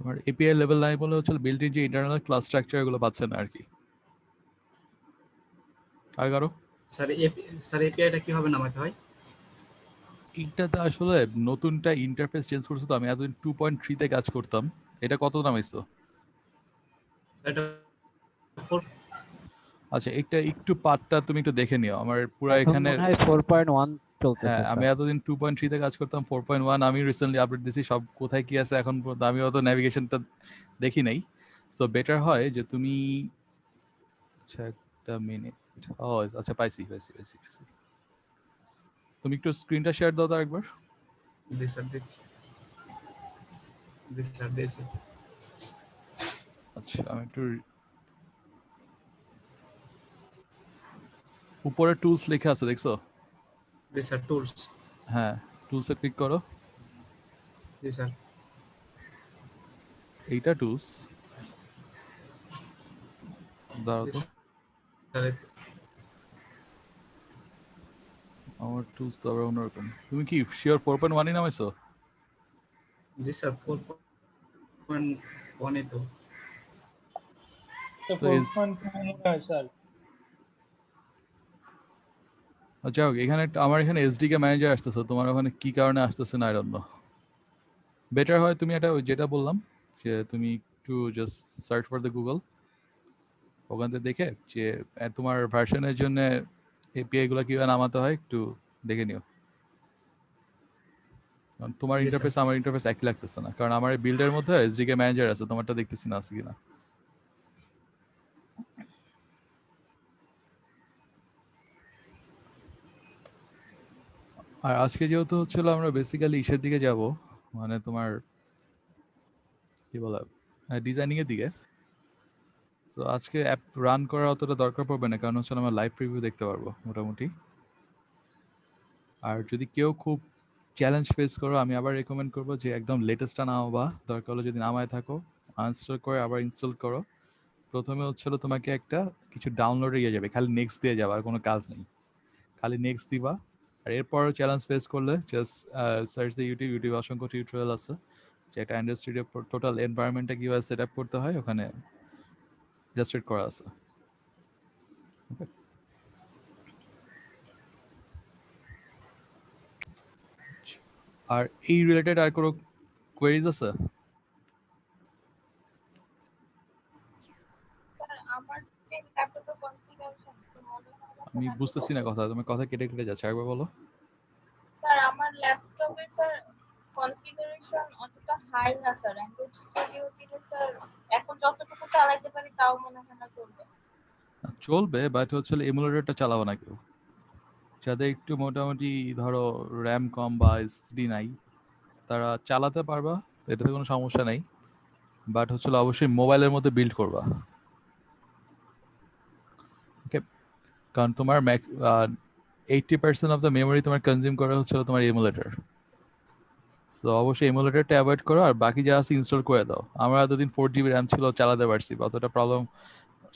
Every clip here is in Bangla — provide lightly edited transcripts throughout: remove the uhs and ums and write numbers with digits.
তোমার এপিআই লেভেল নাই বলে হচ্ছে বিল্ট ইন যে ইন্টারনাল ক্লাস স্ট্রাকচার এগুলো পাচ্ছে না আর কি। আর কারো স্যার এপিআইটা কিভাবে নামাতে হয়? এইটাতে আসলে নতুনটা ইন্টারফেস চেঞ্জ করছে, তো আমি এতদিন 2.3 তে কাজ করতাম। এটা কত নামাইছো? এটা 4 আচ্ছা, একটা একটু পার্টটা তুমি একটু দেখে নিও আমার পুরো এখন এখানে। মনে হয় 4.1 চলতেছে হ্যাঁ, আমি স্যার। এতদিন 2.3 তে কাজ করতাম, 4.1 আমি রিসেন্টলি আপডেট দিছি। সব কোথায় কি আছে এখন পর্যন্ত আমি অত ন্যাভিগেশনটা দেখি নাই। সো বেটার হয় যে তুমি, আচ্ছা একটা মিনিট। ও আচ্ছা, পাইছি পাইছি পাইছি পাইছি। তুমি একটু স্ক্রিনটা শেয়ার দাও তো একবার। দিচ্ছি। স্যার দিয়েছি। আচ্ছা, আমি একটু উপরে টুলস লেখা আছে দেখছো? জি স্যার, টুলস। হ্যাঁ, টুলসে ক্লিক করো। জি স্যার। এইটা টুলস, দাঁড়াও জি তো। স্যার। আমার টুলস তো আবার অন্যরকম। তুমি কি শিওর 4.1 নামাইছো? জি স্যার, 4.1 তো। তো 4.9 স্যার। আচ্ছা, এখানে আমার এখানে এসডিকে ম্যানেজার আসতেছে, তোমার ওখানে কি কারণে আসতেছে না, আই ডোন্ট নো। বেটার হয় তুমি এটা যেটা বললাম, যে তুমি একটু just search for the Google, ওখান থেকে দেখে যে তোমার ভার্সনের জন্য এপিআই গুলো কিভাবে নামাতে হয় একটু দেখে নিও। কারণ তোমার জি স্যার। ইন্টারফেস আমার ইন্টারফেস একই লাগতেছে না, কারণ আমার বিল্ডের মধ্যে এসডিকে ম্যানেজার আছে, তোমারটা দেখতেছি না আছে কিনা। আর আজকে যেহেতু হচ্ছিল আমরা বেসিক্যালি ইসের দিকে যাব, মানে তোমার কি বলা, ডিজাইনিং এর দিকে। তো আজকে অ্যাপ রান করার অতটা দরকার পড়বে না, কারণ হচ্ছে আমরা লাইভ প্রিভিউ দেখতে পারবো মোটামুটি। আর যদি কেউ খুব চ্যালেঞ্জ ফেস করো, আমি আবার রেকমেন্ড করবো যে একদম লেটেস্টটা নাও, বা দরকার হলে যদি নামায় থাকো আনইনস্টল করে আবার ইনস্টল করো। প্রথমে হচ্ছিল তোমাকে একটা কিছু ডাউনলোডে ইয়ে যাবে, খালি নেক্সট দিয়ে যাবে, আর কোনো কাজ নেই, খালি নেক্সট দিবা। আর এরপরও চ্যালেঞ্জ ফেস করলে জাস্ট সার্চ দ্য ইউটিউব অসংখ্য টিউটোরিয়াল আছে, যে একটা অ্যান্ড্রয়েড স্টুডিও টোটাল এনভায়রনমেন্টটা কীভাবে সেট আপ করতে হয় ওখানে জাস্ট করা আছে। আর এই রিলেটেড আর কোনো কোয়েরিজ আছে? আমি বুঝতেছি না কথা, তোমার কথা কেটে কেটে যাচ্ছে, একবার বলো। স্যার আমার ল্যাপটপে স্যার কনফিগারেশন অতটা হাই না স্যার, অ্যান্ড্রয়েড স্টুডিও দিলে স্যার এখন যতটুকু চালাতে পারি তাও মনে হয় না চলবে। চলবে, বাট হচ্ছে এমুলেটরটা চালাবো না কেউ। যাদের একটু মোটামুটি ধরো র্যাম কম বা এসডি নাই, তারা চালাতে পারবা, এটাতে কোনো সমস্যা নেই। বাট হচ্ছে অবশ্যই মোবাইলের মধ্যে বিল্ড করবা, ওকে? কারণ তোমার 80% অফ দ্য মেমোরি তোমার কনজিউম করা হচ্ছে তোমার এমুলেটর। তো অবশ্যই এমুলেটরটা অ্যাভয়েড করো, আর বাকি যা আছে ইনস্টল করে দাও। আমার এতদিন 4 GB র্যাম ছিল, চালাতে পারছি, অতটা প্রবলেম,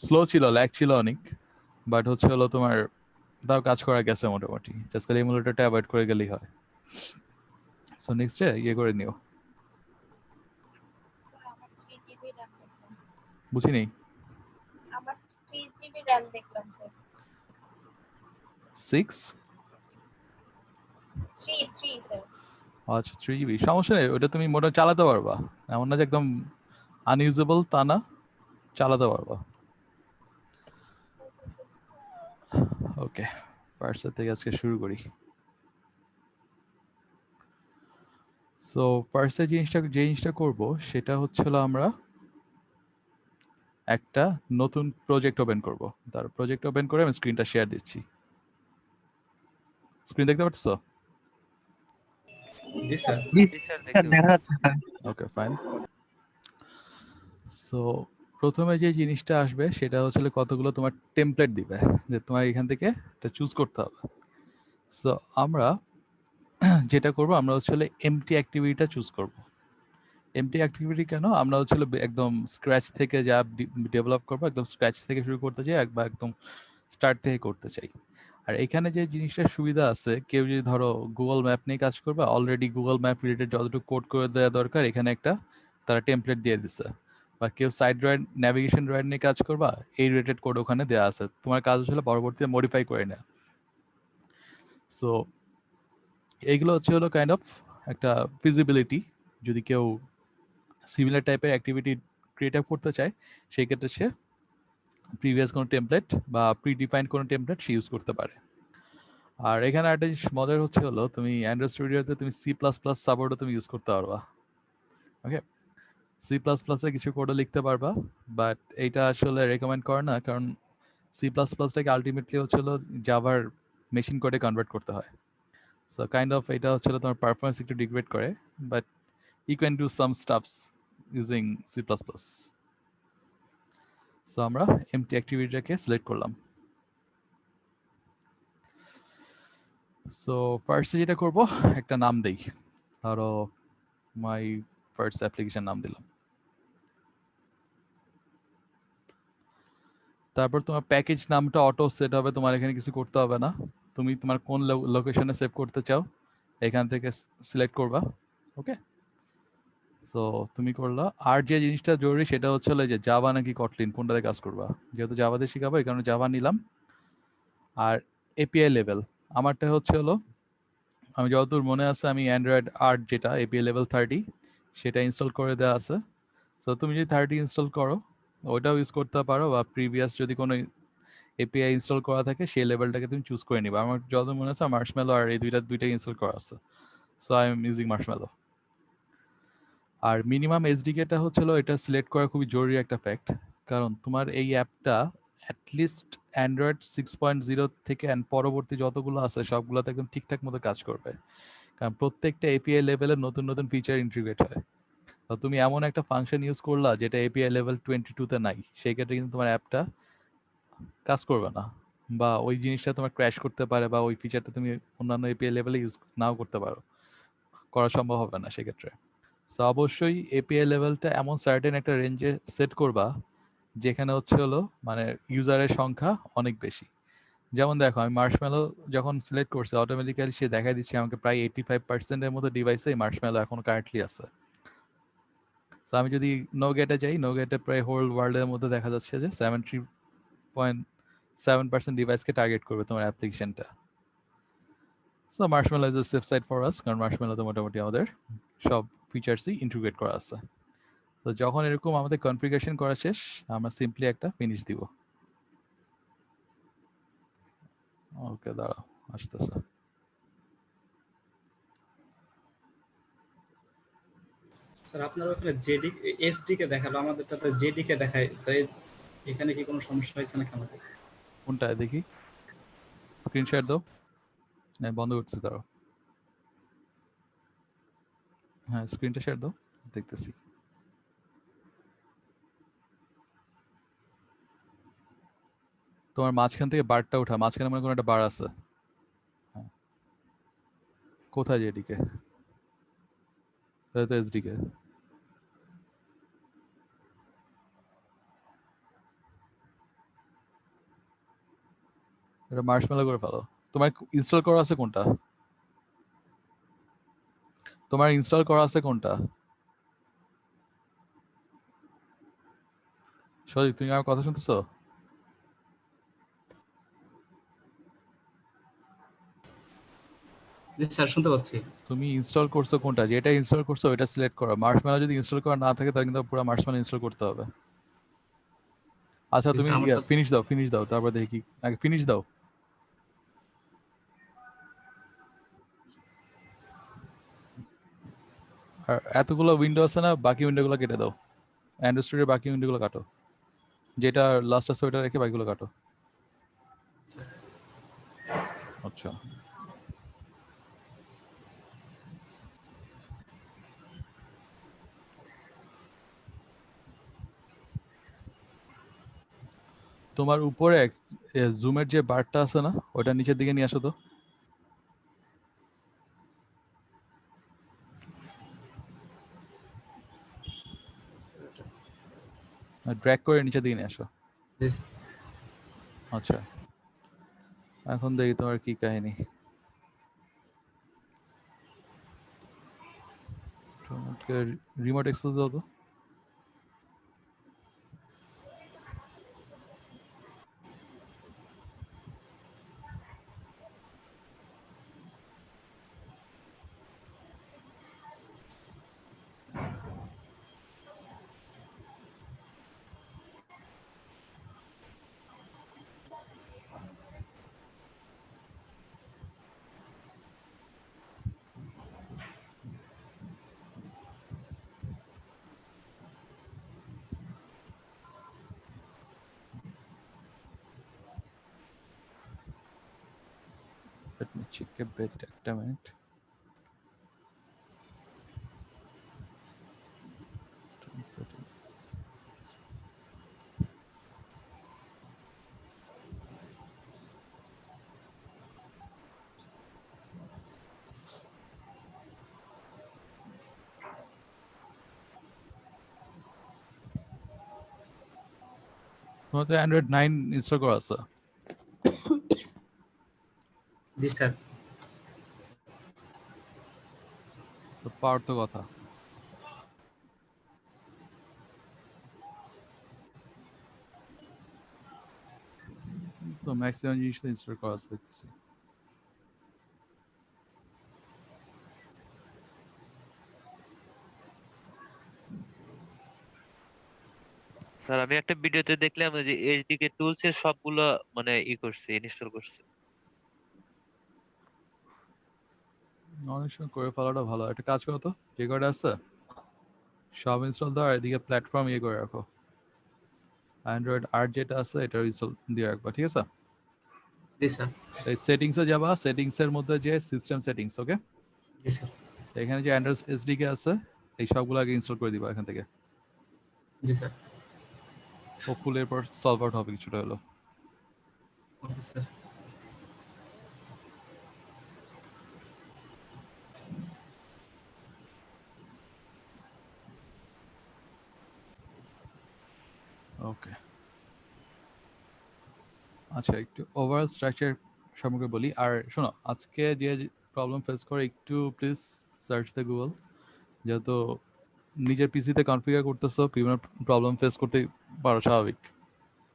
স্লো ছিল, ল্যাগ ছিল অনেক, বাট হচ্ছে তোমার তাও কাজ করা গেছে মোটামুটি। জাস্ট খালি এমুলেটরটা অ্যাভয়েড করে গেলেই হয়। সো নেক্সট ডে ইয়ে করে নিও। আমার 3 GB র্যাম দেখলাম। বুঝি নেই। আমার 3 GB র্যাম দেখলাম স্যার। 6? 3 স্যার। আচ্ছা, 3 GB সমস্যা নেই, ওটা তুমি মোটামুটি চালাতে পারবা। এমন না যে একদম আনইউজেবল তা না, চালাতে পারবা। ওকে, ফার্স্ট থেকে আজকে শুরু করি। সো ফার্স্টে যে জিনিসটা করবো সেটা হচ্ছিল আমরা একটা নতুন প্রজেক্ট ওপেন করব। তার প্রজেক্ট ওপেন করে আমি স্ক্রিনটা শেয়ার দিচ্ছি। স্ক্রিন দেখতে পাচ্ছ? জি স্যার। জি স্যার, দেখা যাচ্ছে স্যার। ওকে, ফাইন। সো প্রথমে যে জিনিসটা আসবে সেটা হচ্ছে কতগুলো তোমার টেমপ্লেট দিবে, যে তোমার এখান থেকে এটা চুজ করতে হবে। সো আমরা যেটা করব, আমরা হচ্ছে এমটি অ্যাক্টিভিটিটা চুজ করব। এমটি অ্যাক্টিভিটি কেন? আমরা হচ্ছে একদম স্ক্র্যাচ থেকে যা ডেভেলপ করবো, একদম স্ক্র্যাচ থেকে শুরু করতে চাই, বা একদম স্টার্ট থেকে করতে চাই। আর এখানে যে জিনিসটার সুবিধা আছে, কেউ যদি ধরো গুগল ম্যাপ নিয়ে কাজ করবে, অলরেডি গুগল ম্যাপ রিলেটেড যতটুকু কোড করে দেওয়া দরকার এখানে একটা তারা টেমপ্লেট দিয়ে দিচ্ছে, বা কেউ সাইড ড্রয়েড ন্যাভিগেশন ড্রয়েড নিয়ে কাজ করবা, এই রিলেটেড কোড ওখানে দেওয়া আছে, তোমার কাজ হচ্ছে পরবর্তীতে মডিফাই করে নেওয়া। সো এইগুলো হলো কাইন্ড অফ একটা ফিজিবিলিটি, যদি কেউ সিমিলার টাইপের অ্যাক্টিভিটি ক্রিয়েট আপ করতে চায় সেই ক্ষেত্রে সে প্রিভিয়াস কোনো টেমপ্লেট বা প্রিডিফাইন্ড কোনো টেমপ্লেট সে ইউজ করতে পারে। আর এখানে একটা জিনিস মজার হলো তুমি অ্যান্ড্রয়েড স্টুডিওতে তুমি C++ সাপোর্টও তুমি ইউজ করতে পারবা। ওকে, C++-এ কিছু কোডও লিখতে পারবা, বাট এইটা আসলে রেকমেন্ড করে না, কারণ C++টাকে আলটিমেটলি হলো জাভার মেশিন কোডে কনভার্ট করতে হয়। সো কাইন্ড অফ এটা হলো তোমার পারফরমেন্স একটু ডিগ্রেড করে, but you can do some stuffs using C++। So আমরা এমটি অ্যাক্টিভিটিটাকে সিলেক্ট করলাম। সো ফার্স্টে যেটা করব, একটা নাম দেই, ধরো মাই ফার্স্ট অ্যাপ্লিকেশন নাম দিলাম। তারপর তোমার প্যাকেজ নামটা অটো সেট হবে, তোমার এখানে কিছু করতে হবে না। তুমি তোমার কোন লোকেশনে সেভ করতে চাও এখান থেকে সিলেক্ট করবা। ওকে, সো তুমি করলা। আর যে জিনিসটা জরুরি সেটা হলো যে জাভা নাকি কটলিন কোনটাতে কাজ করবা, যেহেতু জাভাতে শিখাবো এই কারণে জাভা নিলাম। আর এপিআই লেভেল আমারটা হলো আমি যতদূর মনে আছে আমি অ্যান্ড্রয়েড 8 যেটা এপিআই লেভেল 30 সেটা ইনস্টল করে দেওয়া আছে। সো তুমি যদি 30 ইনস্টল করো ওইটাও ইউজ করতে পারো, বা প্রিভিয়াস যদি কোনো এপিআই ইনস্টল করা থাকে সেই লেভেলটাকে তুমি চুজ করে নিবা। আমার যত মনে আছে মার্শমেলো আর এই দুইটাই ইনস্টল করা আছে, so I am using Marshmallow. আর মিনিমাম এসডিকেটা এটা সিলেক্ট করা খুবই জরুরি একটা ফ্যাক্ট, কারণ তোমার এই অ্যাপটা অ্যাটলিস্ট অ্যান্ড্রয়েড 6.0 থেকে পরবর্তী যতগুলো আছে সবগুলোতে একদম ঠিকঠাক মতো কাজ করবে, কারণ প্রত্যেকটা এপিআই লেভেলের নতুন নতুন ফিচার ইন্টিগ্রেট হয়। তো তুমি এমন একটা ফাংশন ইউজ করলা যেটা এপিআই লেভেল 22-তে নাই, সেই ক্ষেত্রে কিন্তু তোমার অ্যাপটা কাজ করবে না, বা ওই জিনিসটা তোমার ক্র্যাশ করতে পারে, বা ওই ফিচারটা তুমি অন্যান্য এপিআই লেভেলে ইউজ নাও করতে পারো, করা সম্ভব হবে না সেক্ষেত্রে। সো অবশ্যই এপিআই লেভেলটা এমন সার্টেন একটা রেঞ্জে সেট করবা যেখানে হলো মানে ইউজারের সংখ্যা অনেক বেশি। যেমন দেখো আমি মার্শমেলো যখন সিলেক্ট করছি অটোমেটিক্যালি সে দেখাই দিচ্ছে আমাকে প্রায় 85%-এর মতো ডিভাইসে মার্শমেলো এখন কারেন্টলি আছে। তো আমি যদি নোগেটে যাই, নোগেটে প্রায় হোল ওয়ার্ল্ডের মধ্যে দেখা যাচ্ছে যে 70.7% ডিভাইসকে টার্গেট করবে তোমার অ্যাপ্লিকেশনটা। So Marshmallow is a safe side for us, কারণ মার্শমেলোতে মোটামুটি আমাদের সব ফিচার্সই ইন্টিগ্রেট করা আছে। তো যখন এরকম আমাদের কনফিগারেশন করা শেষ আমরা সিম্পলি একটা ফিনিশ দিব। ওকে দাঁড়াও আসতেছে। স্যার আপনার ওখানে জেডি এসডি কে দেখালো, আমাদেরটাতে জেডি কে দেখায় স্যার, এখানে কি কোনো সমস্যা হয়েছে নাকি আমাদের? কোনটা দেখি, স্ক্রিনশট দাও। হ্যাঁ বন্ধ করছি, দাঁড়াও। হ্যাঁ স্ক্রিনটা শেয়ার দাও, দেখতেছি। তোমার মাঝখান থেকে বারটা ওঠা, মাঝখানে মনে কোনো একটা বার আছে। হ্যাঁ কোথায় জেডিকে? তো এসডিকে। এটা মার্শমেলো করে ফেলো। তোমার ইনস্টল করা আছে কোনটা? তোমার ইনস্টল করা আছে কোনটা? সরি তুমি আমার কথা শুনতেছো? জি স্যার শুনতে পাচ্ছি। তুমি ইনস্টল করছো কোনটা? যেটা ইনস্টল করছো ওইটা সিলেক্ট করো। মার্শমেলো যদি ইনস্টল করা না থাকে তাহলে কিন্তু পুরো মার্শমেলো ইনস্টল করতে হবে। আচ্ছা জি তুমি স্যার আমারটা ফিনিশ দাও তারপর দেখি কি, আগে ফিনিশ দাও। আর এতগুলো উইন্ডো আছে না, বাকি উইন্ডোগুলো কেটে দাও। অ্যান্ড্রয়েড স্টুডিওর বাকি উইন্ডোগুলো কাটো, যেটা লাস্ট আছে ওইটা রেখে বাকিগুলো কাটো। আচ্ছা তোমার উপরে জুমের যে বারটা আছে না ওটা নিচের দিকে নিয়ে আসো তো। ড্র্যাগ করে নিচের দিকে নিয়ে আসো। জি আচ্ছা এখন দেখি তোমার কি কাহিনী। তোমাকে রিমোট অ্যাক্সেস দাও তো। Let me check a bit. একটা minute. System settings. তোমার তো অ্যান্ড্রয়েড 9 ইনস্টল করা আছে। জি স্যার। তো পাওয়ার তো কথা। তো ম্যাক্সিমাম জিনিস তো ইনস্টল করা আছে দেখতেছি। স্যার আমি একটা ভিডিওতে দেখলাম ওই যে এইচডিকে টুলস এর সবগুলো মানে করছে, ইনস্টল করছে। অনেক সময় করে ফেলাটা ভালো। একটা কাজ করো তো, যে কয়টা আছে সব ইনস্টল দাও, আর এদিকে প্ল্যাটফর্ম করে রাখো। অ্যান্ড্রয়েড আর যেটা আছে এটা ইনস্টল দিয়ে রাখবা, ঠিক আছে? জি স্যার। এই সেটিংসে যাবা, সেটিংসের মধ্যে যে সিস্টেম সেটিংস, ওকে? জি স্যার। এখানে যে অ্যান্ড্রয়েড এসডিকে আছে এই সবগুলো আগে ইনস্টল করে দিবা এখান থেকে। জি স্যার। হোপফুলি এরপর সলভ আউট হবে কিছুটা হলো। Okay sir. ওকে, আচ্ছা একটু ওভারঅল স্ট্রাকচার সম্পর্কে বলি। আর শোনো, আজকে যে প্রবলেম ফেস করে একটু প্লিজ সার্চ দ্য গুগল, যেহেতু নিজের পিসিতে কনফিগার করতেছো বিভিন্ন প্রবলেম ফেস করতে পারো, স্বাভাবিক।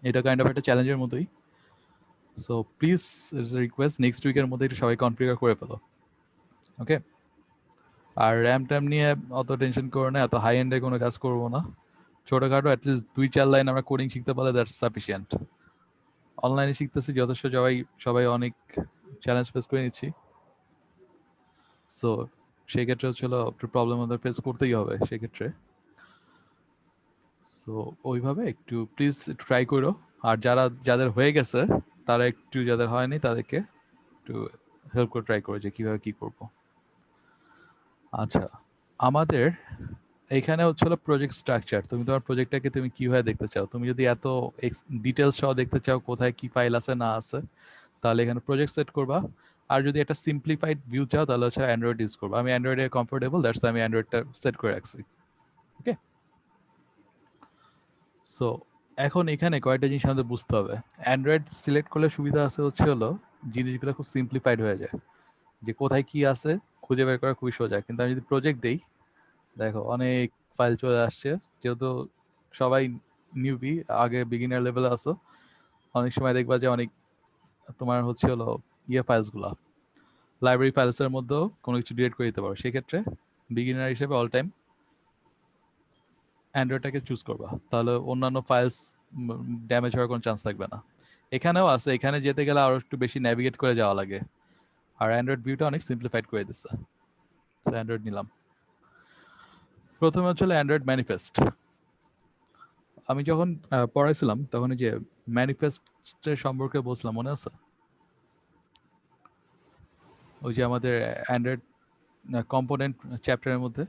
এটা কাইন্ড অফ একটা চ্যালেঞ্জের মতোই। So please it's request next উইকের মধ্যে একটু সবাই কনফিগার করে ফেলো, ওকে? আর র্যাম ট্যাম নিয়ে অত টেনশন করো না, এত হাই এন্ডে কোনো কাজ করবো না। ছোটোখাটো অ্যাটলিস্ট 2-4 লাইন আমরা কোডিং শিখতে পারলে দ্যাটস সাফিসিয়েন্ট। অনলাইনে শিখতেছি যথেষ্ট, সবাই অনেক চ্যালেঞ্জ ফেস করে নিচ্ছি। সো সেক্ষেত্রে হচ্ছিল একটু প্রবলেম আমাদের ফেস করতেই হবে সেক্ষেত্রে। সো ওইভাবে একটু প্লিজ ট্রাই করো। আর যাদের হয়ে গেছে তারা একটু, যাদের হয়নি তাদেরকে একটু হেল্প করে ট্রাই করো যে কীভাবে কী করবো। আচ্ছা, আমাদের এইখানে হচ্ছিল প্রজেক্ট স্ট্রাকচার। তুমি তোমার প্রজেক্টটাকে তুমি কিভাবে দেখতে চাও? তুমি যদি এত ডিটেলস সহ দেখতে চাও কোথায় কি ফাইল আছে না আছে, তাহলে এখানে প্রজেক্ট সেট করবা। আর যদি একটা সিম্পলিফাইড ভিউ চাও তাহলে হচ্ছে অ্যান্ড্রয়েড ইউজ করবা। আমি অ্যান্ড্রয়েডে কমফোর্টেবল, দ্যাটস আমি অ্যান্ড্রয়েডটা সেট করে রাখছি, ওকে? সো এখন এখানে কয়েকটা জিনিস আমাদের বুঝতে হবে। অ্যান্ড্রয়েড সিলেক্ট করলে সুবিধা আছে হলো জিনিসগুলো খুব সিম্পলিফাইড হয়ে যায়, যে কোথায় কি আছে খুঁজে বের করা খুবই সোজা। কিন্তু আমি যদি প্রজেক্ট দেই, দেখো অনেক ফাইল চলে আসছে। যেহেতু সবাই নিউবি, আগে বিগিনার লেভেলে আসো, অনেক সময় দেখবা যে অনেক তোমার হলো ফাইলসগুলো লাইব্রেরি ফাইলসের মধ্যেও কোনো কিছু ডিলিট করে দিতে পারো। সেক্ষেত্রে বিগিনার হিসেবে অল টাইম অ্যান্ড্রয়েডটাকে চুজ করবা, তাহলে অন্যান্য ফাইলস ড্যামেজ হওয়ার কোনো চান্স থাকবে না। এখানেও আছে, এখানে যেতে গেলে আরও একটু বেশি ন্যাভিগেট করে যাওয়া লাগে। আর অ্যান্ড্রয়েড ভিউটা অনেক সিম্পলিফাইড করে দিচ্ছে। অ্যান্ড্রয়েড নিলাম। প্রথমে হচ্ছিল অ্যান্ড্রয়েড ম্যানিফেস্ট। আমি যখন পড়াইছিলাম তখন যে ম্যানিফেস্টের সম্পর্কে বলছিলাম, মনে আছে? ওই যে আমাদের অ্যান্ড্রয়েড কম্পোনেন্ট চ্যাপ্টারের মধ্যে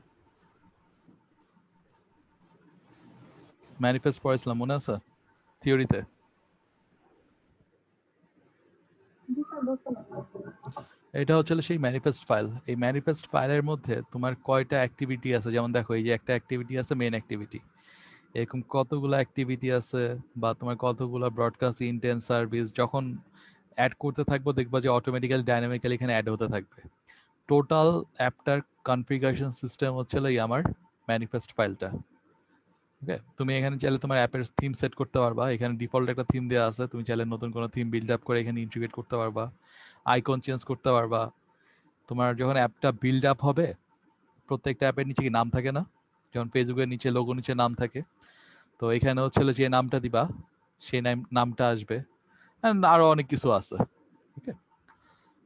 ম্যানিফেস্ট পড়াইছিলাম, মনে আছে থিওরিতে? এটা হচ্ছে সেই ম্যানিফেস্ট ফাইল। এই ম্যানিফেস্ট ফাইলের মধ্যে তোমার কয়টা অ্যাক্টিভিটি আছে, যেমন দেখো এই যে একটা অ্যাক্টিভিটি আছে মেইন অ্যাক্টিভিটি, এরকম কতগুলো অ্যাক্টিভিটি আছে, বা তোমার কতগুলো ব্রডকাস্ট ইন্টেন্স সার্ভিস যখন অ্যাড করতে থাকবো দেখবা যে অটোমেটিক্যালি ডাইনামিক্যালি এখানে অ্যাড হতে থাকবে। টোটাল অ্যাপটার কনফিগারেশন সিস্টেম হচ্ছে আমার ম্যানিফেস্ট ফাইলটা, ওকে? তুমি এখানে চাইলে তোমার অ্যাপের থিম সেট করতে পারবা। এখানে ডিফল্ট একটা থিম দেওয়া আছে, তুমি চাইলে নতুন কোনো থিম বিল্ড আপ করে এখানে ইন্টিগ্রেট করতে পারবা, আইকন চেঞ্জ করতে পারবা। তোমার যখন অ্যাপটা বিল্ড আপ হবে, প্রত্যেকটা অ্যাপের নিচে কি নাম থাকে না? যেমন ফেসবুকের নিচে লোগো নিচে নাম থাকে, তো এখানে হচ্ছে যে নামটা দিবা সেই নামটা আসবে। অ্যান্ড আরও অনেক কিছু আছে, ওকে?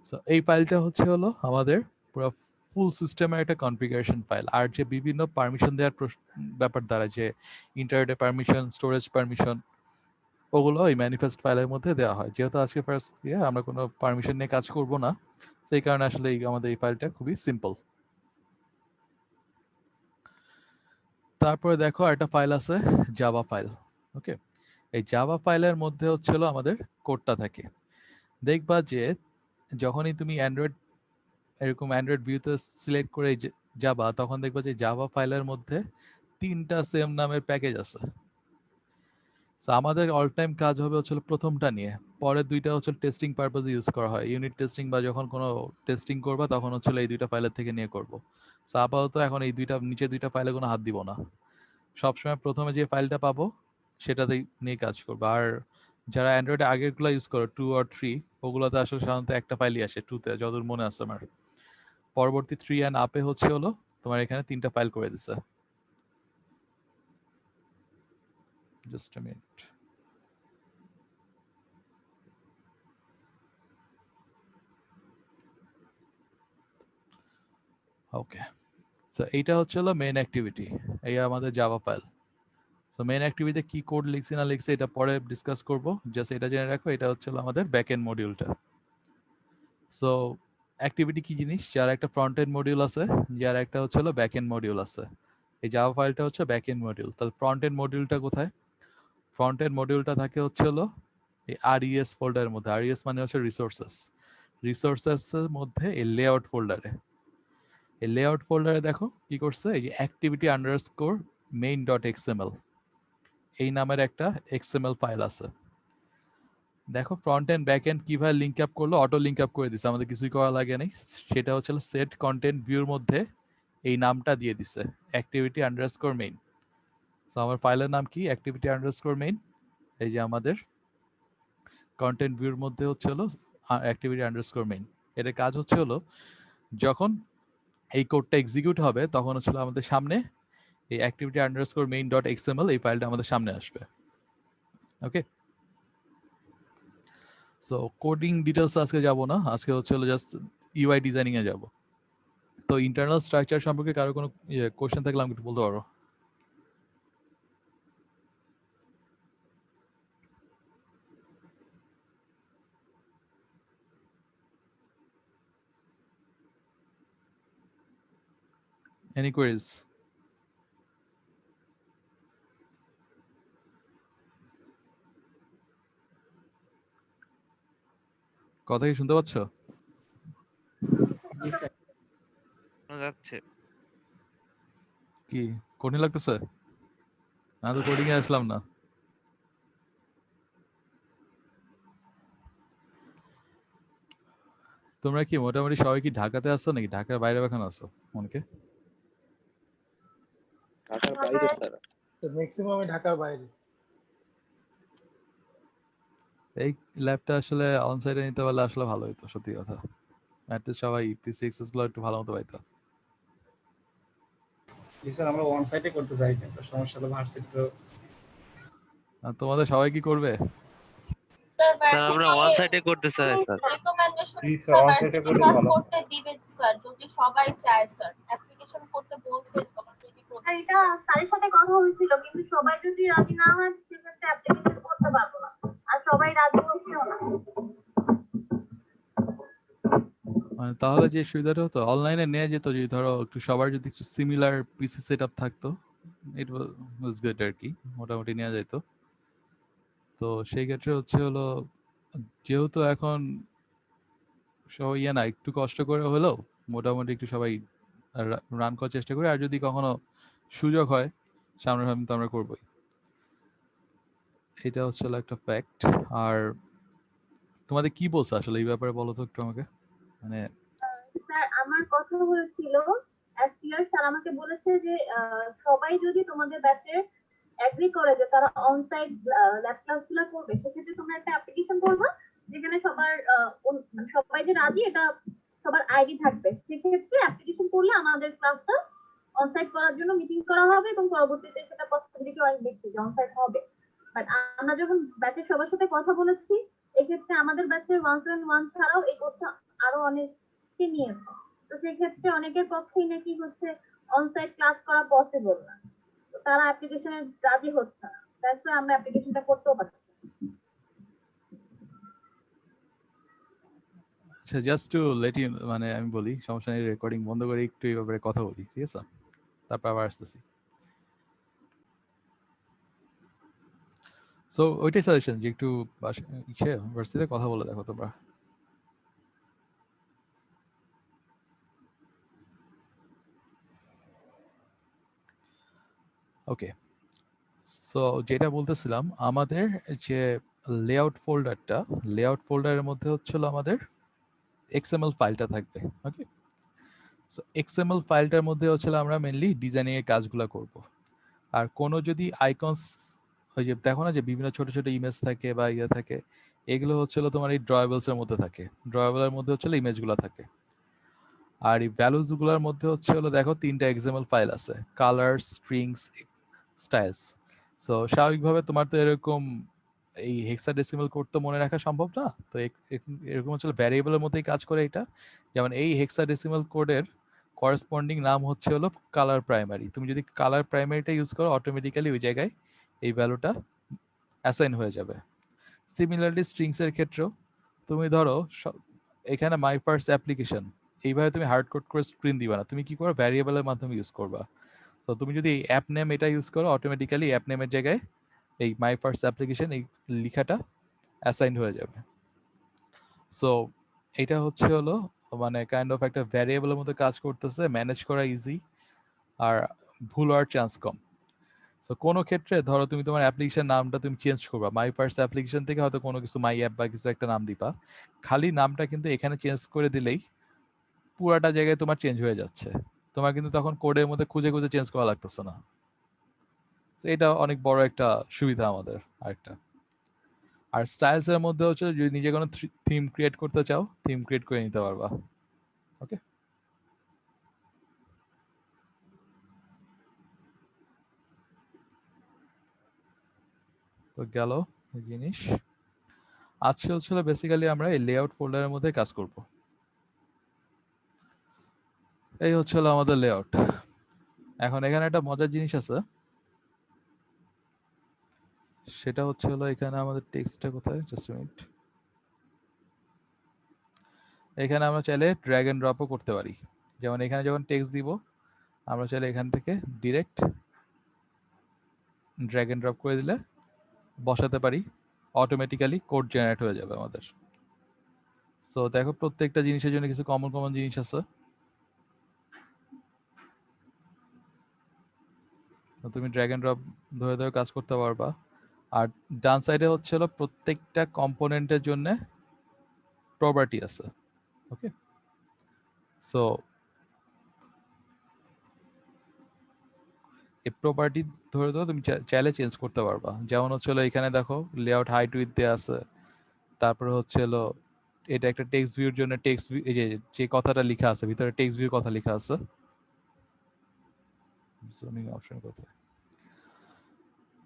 সো এই ফাইলটা হলো আমাদের পুরো ফুল সিস্টেমের একটা কনফিগারেশন ফাইল। আর যে বিভিন্ন পারমিশন দেওয়ার ব্যাপার দ্বারা, যে ইন্টারনেটে পারমিশন, স্টোরেজ পারমিশন, ওগুলো এই ম্যানিফেস্ট ফাইলের মধ্যে দেওয়া হয়। যেহেতু আজকে ফার্স্ট আমরা কোনো পারমিশন নিয়ে কাজ করব না, সেই কারণে আসলে আমাদের এই ফাইলটা খুবই সিম্পল। তারপরে দেখো একটা ফাইল আছে জাভা ফাইল। ওকে, এই জাভা ফাইলের মধ্যে হচ্ছিল আমাদের কোডটা থাকে। দেখবা যে যখনই তুমি এরকম অ্যান্ড্রয়েড ভিউতে সিলেক্ট করে যাবা, তখন দেখবা যে জাভা ফাইলের মধ্যে 3টা সেম নামের প্যাকেজ আছে। সো আমাদের অল টাইম কাজ হবে হচ্ছিল প্রথমটা নিয়ে, পরের 2টা হচ্ছে টেস্টিং পারপাসে ইউজ করা হয়। ইউনিট টেস্টিং বা যখন কোনো টেস্টিং করবা তখন হচ্ছিল এই 2টা ফাইলের থেকে নিয়ে করব। সো আপাতত এখন এই নিচে 2টা ফাইলে কোনো হাত দিব না। সবসময় প্রথমে যে ফাইলটা পাবো সেটাতেই নিয়ে কাজ করবো। আর যারা অ্যান্ড্রয়েডে আগেরগুলো ইউজ করো 2 আর 3, ওগুলোতে আসলে সাধারণত একটা ফাইলই আসে 2তে, যতদূর মনে আছে আমার। পরবর্তী 3 অ্যান্ড আপে হচ্ছে হলো তোমার এখানে 3টা ফাইল করে দিছে। Just a minute. Okay, so এইটা হচ্ছে হলো মেইন অ্যাক্টিভিটি, এই আমাদের জাভা ফাইল। সো মেইন অ্যাক্টিভিটিতে কি কোড লিখছি না লিখছি এটা পরে ডিসকাস করব, জাস্ট এটা জেনে রাখো এটা হচ্ছে হলো আমাদের ব্যাক এন্ড মডিউলটা। সো অ্যাক্টিভিটি কি জিনিস, যার একটা ফ্রন্ট এন্ড মডিউল আছে, যার একটা হচ্ছে হলো ব্যাক এন্ড মডিউল আছে। এই জাভা ফাইলটা হচ্ছে ব্যাক এন্ড মডিউল। তাহলে ফ্রন্ট এন্ড মডিউলটা কোথায়? ফ্রন্ট এন্ড মডিউলটা থাকে হচ্ছে হলো এই RES ফোল্ডারের মধ্যে। RES মানে হচ্ছে রিসোর্সেস। রিসোর্সেসের মধ্যে এই লেআউট ফোল্ডারে, এই লেআউট ফোল্ডারে দেখো কি করছে, এই যে activity underscore main dot XML এই নামের একটা এক্সএমএল ফাইল আছে। দেখো ফ্রন্ট এন্ড ব্যাক এন্ড কিভাবে লিঙ্ক আপ করলো, অটো লিঙ্ক আপ করে দিছে, আমাদের কিছুই করা লাগে নাই। সেটা হচ্ছে সেট কন্টেন্ট ভিউর মধ্যে এই নামটা দিয়ে দিছে, অ্যাক্টিভিটি আন্ডারস্কোর মেইন। সো আমার ফাইলের নাম কি, অ্যাক্টিভিটি আন্ডারস্কোর মেইন। এই যে আমাদের কন্টেন্ট ভিউর মধ্যে হচ্ছে হলো অ্যাক্টিভিটি আন্ডারস্কোর মেইন। এর কাজ হচ্ছে হলো যখন এই কোডটা এক্সিকিউট হবে তখন হচ্ছে আমাদের সামনে এই activity underscore main dot XML এই ফাইলটা আমাদের সামনে আসবে। ওকে, সো কোডিং ডিটেলস আজকে যাব না, আজকে হচ্ছে হলো জাস্ট ইউআই ডিজাইনিং এ যাব। তো ইন্টারনাল স্ট্রাকচার সম্পর্কে কারো কোনো কোশ্চেন থাকলে আমাকে একটু বলতে পারো? Any queries? কথা কি শুনতে পাচ্ছ? জি স্যার। শোনা যাচ্ছে। কি কঠিন লাগতেছে? আমি তো কোডিং এ আসলাম না। তোমরা কি মোটামুটি সবাই কি ঢাকাতে আছো নাকি ঢাকার বাইরে এখন আছো অনেকে? ঢাকার বাইরে স্যার। ম্যাক্সিমামে ঢাকার বাইরে। এই ল্যাবটা আসলে অন সাইডে নিতে পারলে আসলে ভালো হতো, সত্যি কথা। অ্যাটলিস্ট সবাই পিসি এক্সেস গুলো একটু ভালো মতো পাইতো। জি স্যার, আমরা ওয়ান সাইডে করতে চাই, কিন্তু সমস্যা হলো ভার্সিটি তো। আর তোমাদের সবাই কি করবে? স্যার স্যার আমরা ওয়ান সাইডে করতে চাই sir. Recommendation G sir, sir on site A varsity করলে ক্লাস ভালো। করতে দিবে স্যার, যদি সবাই চায় স্যার। অ্যাপ্লিকেশন করতে বলছে অলরেডি। আর এটা স্যারের সাথে কথা হয়েছিল, কিন্তু সবাই যদি রাজি না হয় সেক্ষেত্রে অ্যাপ্লিকেশন করতে পারবো না, আর সবাই রাজি হচ্ছেও না। মানে তাহলে যে সুবিধাটা হতো অনলাইনে নেওয়া যেত, যদি ধরো একটু সবার যদি একটু সিমিলার পিসি সেটআপ থাকতো, ইট ওয়াজ গুড আর কি, মোটামুটি নেওয়া যেত। তো সেই ক্ষেত্রে হচ্ছে হলো যেহেতু এখন সবাই না একটু কষ্ট করে হলেও মোটামুটি একটু সবাই রান করার চেষ্টা করি, আর যদি কখনো সুযোগ হয় সামনাসামনি তো আমরা করবোই। এটা হচ্ছে হলো একটা ফ্যাক্ট। আর তোমাদের কি বলছো আসলে এই ব্যাপারে বলো তো একটু আমাকে, মানে স্যার আমার কথা হয়েছিল, এসটিআর স্যার আমাকে বলেছে যে সবাই যদি তোমাদের ব্যাচে এগ্রি করে যে তারা অন সাইট ল্যাব ক্লাসগুলো করবে, সেক্ষেত্রে তোমরা একটা অ্যাপ্লিকেশন করবে যেখানে সবাই যে রাজি এটা সবার আইডি থাকবে। সেক্ষেত্রে অ্যাপ্লিকেশন করলে আমাদের ক্লাসটা অন সাইট করার জন্য মিটিং করা হবে, এবং পরবর্তীতে সেটা পসিবিলিটি অনেক বেশি যে অন সাইট হবে। বাট আমরা যখন ব্যাচের সবার সাথে কথা বলেছি, এক্ষেত্রে আমাদের ব্যাচের 1.1 ছাড়াও এই কোর্সটা আরো অনেকে নিয়েছে। তো সেক্ষেত্রে অনেকের পক্ষেই নাকি হচ্ছে অন সাইট ক্লাস করা পসিবল না, তো তারা অ্যাপ্লিকেশনে রাজি হচ্ছে না। দ্যাটস ওয়াই আমরা অ্যাপ্লিকেশনটা করতেও পারছি না। আচ্ছা, জাস্ট টু লেট ইউ, মানে আমি বলি, সমস্যা নেই, রেকর্ডিং বন্ধ করে একটু এই ব্যাপারে কথা বলি, ঠিক আছে? তারপর আবার আসতেছি। সো ওইটাই সাজেশন যে একটু ভার্সিটিতে কথা বলে দেখো তোমরা। ওকে, সো যেটা বলতেছিলাম, আমাদের যে লেআউট ফোল্ডারের মধ্যে হচ্ছিল আমাদের এক্সএমএল ফাইলটা থাকবে। ওকে, সো এক্সএমএল ফাইলটার মধ্যে হচ্ছিল আমরা মেনলি ডিজাইনিং এর কাজগুলো করব। আর কোনো যদি আইকনস, ওই যে দেখো না যে বিভিন্ন ছোট ছোট ইমেজ থাকে বা ইয়ে থাকে, এগুলো হচ্ছিল তোমার এই ড্রয়াবলস এর মধ্যে থাকে। ড্রয়াবলের মধ্যে হচ্ছিল ইমেজগুলো থাকে। আর এই ভ্যালুজ গুলোর মধ্যে হচ্ছে হলো দেখো 3টা এক্সএমএল ফাইল আছে, কালার, স্ট্রিংস, স্টাইলস। সো স্বাভাবিকভাবে তোমার তো এরকম এই হেক্সাডেসিমাল কোড তো মনে রাখা সম্ভব না, তো এরকম হচ্ছে ভ্যারিয়েবলের মধ্যেই কাজ করে এটা। যেমন এই হেক্সাডেসিমাল কোডের করেসপন্ডিং নাম হচ্ছে হলো কালার প্রাইমারি। তুমি যদি কালার প্রাইমারিটা ইউজ করো, অটোমেটিক্যালি ওই জায়গায় এই ভ্যালুটা অ্যাসাইন হয়ে যাবে। সিমিলারলি স্ট্রিংস এর ক্ষেত্রেও তুমি ধরো এখানে মাই ফার্স্ট অ্যাপ্লিকেশন, এইভাবে তুমি হার্ড কোড করে স্ক্রিন দিবা না, তুমি কি করো, ভ্যারিয়েবলের মাধ্যমে ইউজ করবা। তো তুমি যদি অ্যাপ নেম এটা ইউজ করো, অটোমেটিক্যালি অ্যাপ নেমের জায়গায় এই মাই ফার্স্ট অ্যাপ্লিকেশন এই লেখাটা অ্যাসাইন হয়ে যাবে। সো এটা হচ্ছে হলো মানে কাইন্ড অফ একটা ভ্যারিয়েবলের মধ্যে কাজ করতেছে, ম্যানেজ করা ইজি, আর ভুল হওয়ার চান্স কম। সো কোনো ক্ষেত্রে ধরো তুমি তোমার অ্যাপ্লিকেশন নামটা তুমি চেঞ্জ করবা, মাই ফার্স্ট অ্যাপ্লিকেশন থেকে হয়তো কোনো কিছু মাই অ্যাপ বা কিছু একটা নাম দিবা, খালি নামটা কিন্তু এখানে চেঞ্জ করে দিলেই পুরাটা জায়গায় তোমার চেঞ্জ হয়ে যাচ্ছে। তোমার কিন্তু তখন কোডের মধ্যে খুঁজে খুঁজে চেঞ্জ করা লাগতেছে না। তো এটা অনেক বড় একটা সুবিধা আমাদের আরেকটা। আর স্টাইলস এর মধ্যে হচ্ছে যদি নিজে কোনো থিম ক্রিয়েট করতে চাও, থিম ক্রিয়েট করে নিতে পারবা। ওকে, তো গেল এই জিনিস। আজকে হচ্ছিল বেসিক্যালি আমরা এই লেআউট ফোল্ডারের মধ্যে কাজ করব। এই হচ্ছিল আমাদের লেআউট। এখন এখানে একটা মজার জিনিস আছে, সেটা হচ্ছে হলো এখানে আমাদের টেক্সটটা কোথায়, জাস্ট মিনিট। এখানে আমরা চাইলে ড্র্যাগ এন্ড ড্রপও করতে পারি। যেমন এখানে যখন টেক্সট দিব, আমরা চাইলে এখান থেকে ডিরেক্ট ড্র্যাগ এন্ড ড্রপ করে দিলে বসাতে পারি, অটোমেটিক্যালি কোড জেনারেট হয়ে যাবে আমাদের। সো দেখো প্রত্যেকটা জিনিসের জন্য কিছু কমন কমন জিনিস আছে, তুমি ড্র্যাগ এন্ড ড্রপ ধরে ধরে কাজ করতে পারবা। আর ডান সাইডে হচ্ছে হলো প্রত্যেকটা কম্পোনেন্টের জন্য প্রপার্টি আছে। ওকে, সো এই প্রপার্টি ধরে ধরে তুমি চাইলে চেঞ্জ করতে পারবা। যেমন হচ্ছে হলো এখানে দেখো লেআউট হাইট উইথ দেয়া আছে, তারপরে হচ্ছে হলো এটা একটা টেক্সট ভিউর জন্য টেক্সট ভিউ, এই যে কথাটা লেখা আছে ভিতরে টেক্সট ভিউ কথা লেখা আছে, জুমিং অপশন কোথায়,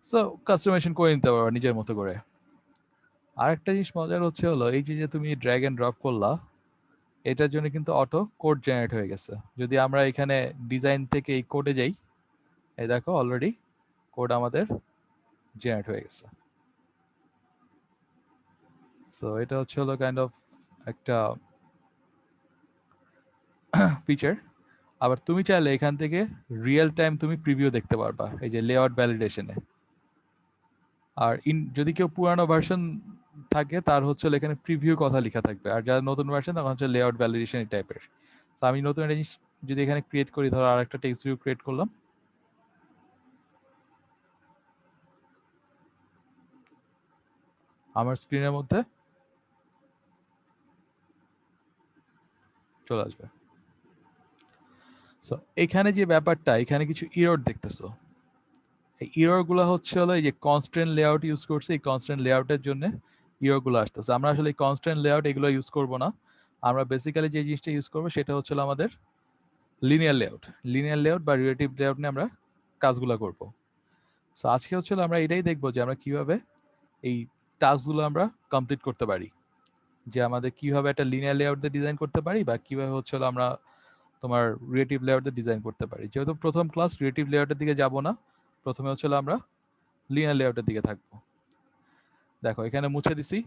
সো কাস্টমাইজেশন করে নিতে পারবা নিজের মতো করে। আরেকটা জিনিস মজার হচ্ছে হলো এই যে তুমি ড্র্যাগ এন্ড ড্রপ করলা, এটার জন্য কিন্তু অটো কোড জেনারেট হয়ে গেছে। যদি আমরা এখানে ডিজাইন থেকে এই কোডে যাই, এই দেখো অলরেডি কোড আমাদের জেনারেট হয়ে গেছে। সো এটা হচ্ছে হলো কাইন্ড অফ একটা ফিচার। আবার তুমি চাইলে এখান থেকে রিয়েল টাইম তুমি প্রিভিউ দেখতে পারবা এই যে লেআউট ভ্যালিডেশনে। আর যদি কেউ পুরানো ভার্সন থাকে তার হচ্ছে এখানে প্রিভিউ কথা লেখা থাকবে, আর যারা নতুন ভার্সন তখন হচ্ছে লেআউট ভ্যালিডেশন এই টাইপের। তো আমি নতুন একটা জিনিস যদি এখানে ক্রিয়েট করি, ধরো আর একটা টেক্সট ভিউ ক্রিয়েট করলাম, আমার স্ক্রিনের মধ্যে চলে আসবে। সো এখানে যে ব্যাপারটা, এখানে কিছু ইরর দেখতেছো, এই ইরর গুলো হচ্ছে হলো এই যে কনস্ট্যান্ট লেআউট ইউজ করছে, এই কনস্ট্যান্ট লেআউটের জন্য ইরর গুলো আসতেছে। আমরা আসলে এই কনস্ট্যান্ট লেআউট এগুলো ইউজ করব না, আমরা বেসিক্যালি যে জিনিসটা ইউজ করবো সেটা হচ্ছে আমাদের লিনিয়ার লেআউট বা রিলেটিভ লেআউট নিয়ে আমরা কাজগুলো করব। সো আজকে হচ্ছে আমরা এটাই দেখবো যে আমরা কিভাবে এই টাস্কগুলো আমরা কমপ্লিট করতে পারি, যে আমাদের কিভাবে একটা লিনিয়ার লেআউট দিয়ে ডিজাইন করতে পারি, বা কিভাবে হচ্ছে আমরা তোমার রিলেটিভ লেআউট দিয়ে ডিজাইন করতে পারি। যেহেতু প্রথম ক্লাস, রিলেটিভ লেআউটের দিকে যাব না, প্রথমে হচ্ছে আমরা লিনিয়ার লেআউটের দিকে থাকবো। দেখো এখানে মুছে দিছি,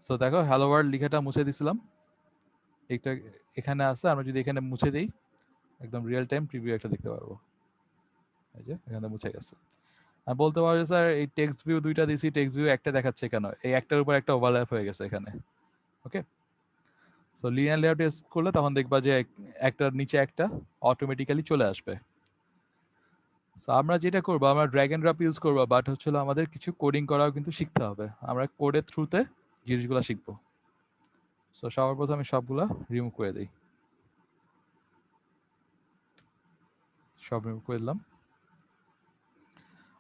সো দেখো হ্যালো ওয়ার্ল্ড লেখাটা মুছে দিছিলাম, এটা এখানে আছে। আমরা যদি এখানে মুছে দিই, একদম রিয়েল টাইম প্রিভিউ একটা দেখতে পারবো। এই যে এখানে মুছে গেছে। আমি বলতে পারবো স্যার এই টেক্সট ভিউ দুইটা দিছি, টেক্সট ভিউ একটা দেখাচ্ছে কেন? এই একটার উপর একটা ওভারল্যাপ হয়ে গেছে এখানে। ওকে, সো লিনিয়ার লেআউট ইউজ করলে তখন দেখবা যে একটার নিচে একটা অটোমেটিক্যালি চলে আসবে। সো আমরা যেটা করবো, আমরা ড্র্যাগ এন্ড ড্রপ ইউজ করবো, বাট হচ্ছিল আমাদের কিছু কোডিং করাও কিন্তু শিখতে হবে। আমরা কোডের থ্রুতে জিনিসগুলো শিখবো। সো সবার প্রথমে আমি সবগুলা রিমুভ করে দিই, সব রিমুভ করে দিলাম।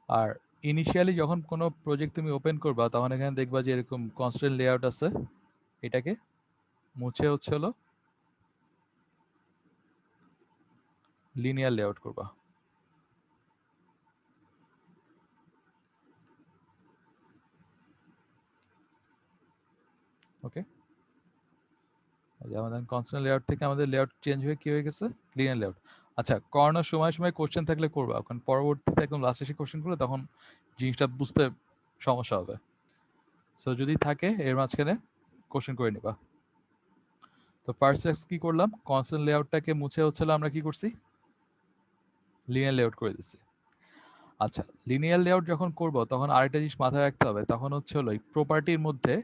আর ইনিশিয়ালি যখন কোনো প্রজেক্ট তুমি ওপেন করবা, তখন এখানে দেখবা যে এরকম কনস্ট্যান্ট লেআউট আছে, এটাকে মুছে হচ্ছে হলো লিনিয়ার লেআউট করবা। ওকে, আমাদের কনস্ট্যান্ট লেআউট থেকে আমাদের লেআউট চেঞ্জ হয়ে কি হয়ে গেছে, লিনিয়ার লেআউট। আচ্ছা, করানোর সময় সময় কোশ্চেন থাকলে করবা, কারণ পরবর্তীতে একদম লাস্টে এসে কোশ্চেন করলে তখন জিনিসটা বুঝতে সমস্যা হবে। সো যদি থাকে এর মাঝখানে কোশ্চেন করে নিবা। তো ফার্স্ট কি করলাম, কনস্ট্যান্ট লেআউটটাকে মুছে হচ্ছিল আমরা কি করছি, লিনিয়ার লেআউট করে দিচ্ছি। আচ্ছা, লিনিয়ার লেআউট যখন করব তখন আরেকটা জিনিস মাথায় রাখতে হবে, তখন হচ্ছে হলো এই প্রপার্টির মধ্যে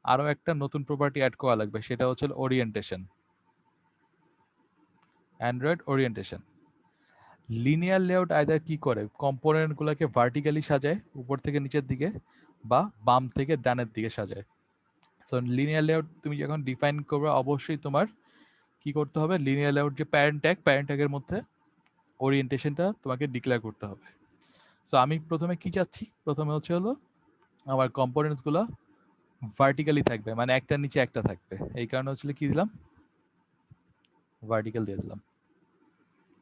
আরো একটা নতুন প্রপার্টি অ্যাড করা লাগবে, সেটা হচ্ছে orientation, Android orientation. Linear layout either কি করে, কম্পোনেন্টগুলোকে ভার্টিক্যালি সাজায় উপর থেকে নিচের দিকে, বা বাম থেকে ডানের দিকে সাজায়। সো লিনিয়ার লেআউট তুমি যখন ডিফাইন করবে, অবশ্যই তোমার কি করতে হবে, লিনিয়ার লেআউট যে প্যারেন্ট ট্যাগের মধ্যে ওরিয়েন্টেশনটা তোমাকে ডিক্লেয়ার করতে হবে। সো আমি প্রথমে কি চাচ্ছি, প্রথমে হচ্ছে হলো আমার কম্পোনেন্টসগুলো ভার্টিক্যালি থাকবে, মানে একটার নিচে একটা থাকবে। এই কারণে হচ্ছে কি দিলাম, ভার্টিক্যাল দিয়ে দিলাম।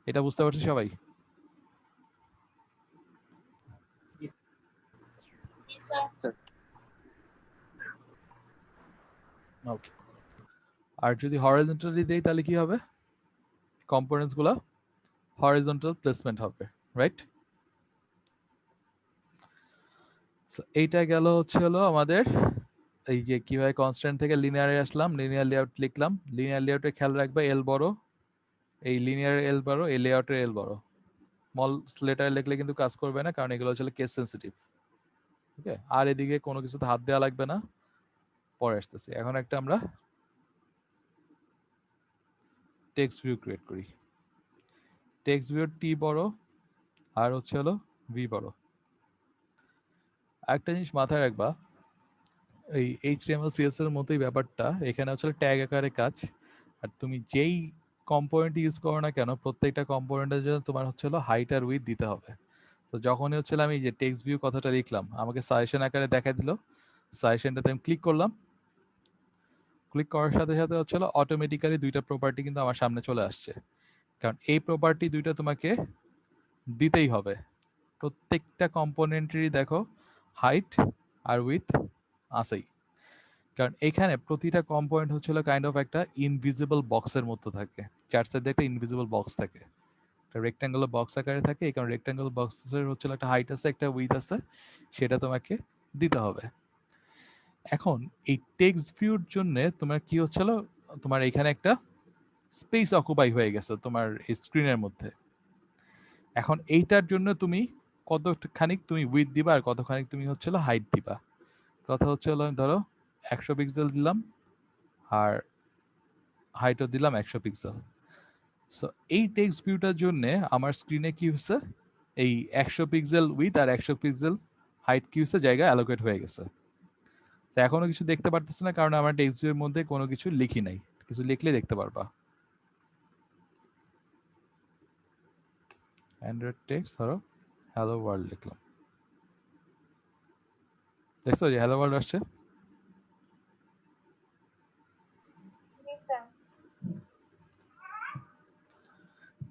এটা বুঝতে পারছি সবাই? জি স্যার। ওকে, আর যদি হরিজন্টালি দেই তাহলে কি হবে, কম্পোনেন্টসগুলো হরিজন্টাল প্লেসমেন্ট হবে, রাইট? এইটা গেল হচ্ছে হলো আমাদের এই যে কিভাবে কনস্ট্যান্ট থেকে লিনিয়ারে আসলাম, লিনিয়ার লেআউট লিখলাম। লিনিয়ার লেআউটে খেয়াল রাখবে এল বড়, এই লিনিয়ার এল বড়, এই লেআউটের এল বড়। স্মল লেটারে লিখলে কিন্তু কাজ করবে না, কারণ এগুলো হচ্ছে কেস সেন্সিটিভ। ওকে, আর এদিকে কোনো কিছুতে হাত দেওয়া লাগবে না, পরে আসতেছি। এখন একটা আমরা টেক্সট ভিউ ক্রিয়েট করি। টেক্সট ভিউ টি বড় আর হচ্ছে হলো ভি বড়। একটা জিনিস মাথায় রাখবা, এই HTML CSS এর মতোই ব্যাপারটা, এখানে হচ্ছে ট্যাগ আকারে কাজ। আর তুমি যেই কম্পোনেন্ট ইউজ করো না কেন, প্রত্যেকটা কম্পোনেন্টের জন্য তোমার হচ্ছে হলো হাইট আর উইথ দিতে হবে। তো যখনই হচ্ছে আমি যে টেক্সট ভিউ কথাটা লিখলাম, আমাকে সাজেশন আকারে দেখা দিল, সাজেশনটাতে আমি ক্লিক করলাম। ক্লিক করার সাথে সাথে হচ্ছে অটোমেটিক্যালি দুইটা প্রপার্টি কিন্তু আমার সামনে চলে আসছে, কারণ এই প্রপার্টি দুইটা তোমাকে দিতেই হবে। প্রত্যেকটা কম্পোনেন্টেরই দেখো হাইট আর উইথ আসেই, কারণ এখানে প্রতিটা কম্পোনেন্ট হচ্ছিল কাইন্ড অফ একটা ইনভিজিবল বক্সের মতো থাকে। চার সাইডে একটা ইনভিজিবল বক্স থাকে, একটা রেক্ট্যাঙ্গুলার বক্স আকারে থাকে। এই কারণ রেক্ট্যাঙ্গুলার বক্সের হচ্ছিল একটা হাইট আছে, একটা উইথ আছে, সেটা তোমাকে দিতে হবে। এখন এই টেক্সট ভিউর জন্য তোমার কি হচ্ছিল, তোমার এখানে একটা স্পেস অকুপাই হয়ে গেছে তোমার এই স্ক্রিনের মধ্যে। এখন এইটার জন্য তুমি কতখানি তুমি উইথ দিবা আর কতখানি তুমি হচ্ছিল হাইট দিবা। কথা হচ্ছে হলো, ধরো 100 পিক্সেল দিলাম আর হাইটও দিলাম 100 পিক্সেল। সো এই টেক্সট ভিউটার জন্য আমার স্ক্রিনে কি হচ্ছে, এই 100 পিক্সেল উইথ আর 100 পিক্সেল হাইট কি হচ্ছে জায়গা অ্যালোকেট হয়ে গেছে। তো এখনো কিছু দেখতে পারতেছে না, কারণ আমার টেক্সট ভিউর মধ্যে কোনো কিছু লিখি নাই। কিছু লিখলে দেখতে পারবা। অ্যান্ড্রয়েড টেক্সট ধরো হ্যালো ওয়ার্ল্ড লিখলাম, দেখছো যে হ্যালো ওয়ার্ল্ড আসছে। জি sir.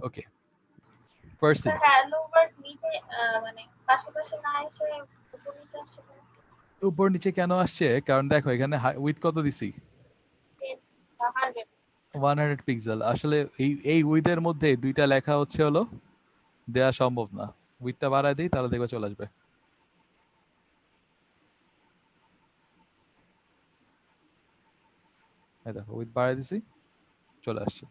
Okay, first thing, sir hello word নিচে মানে পাশাপাশি না এসে উপর নিচে আসছে কেন? উপর নিচে কেন আসছে, কারণ দেখো এখানে উইথ কত দিছি, 100। 100 পিক্সেল। আসলে এই উইথের মধ্যে দুইটা লেখা হচ্ছে হলো দেওয়া সম্ভব না। উইথটা বাড়ায় দিই, তাহলে দেখবে চলে আসবে। এই দেখো উইথ বাড়াই দিছি, চলে আসছে।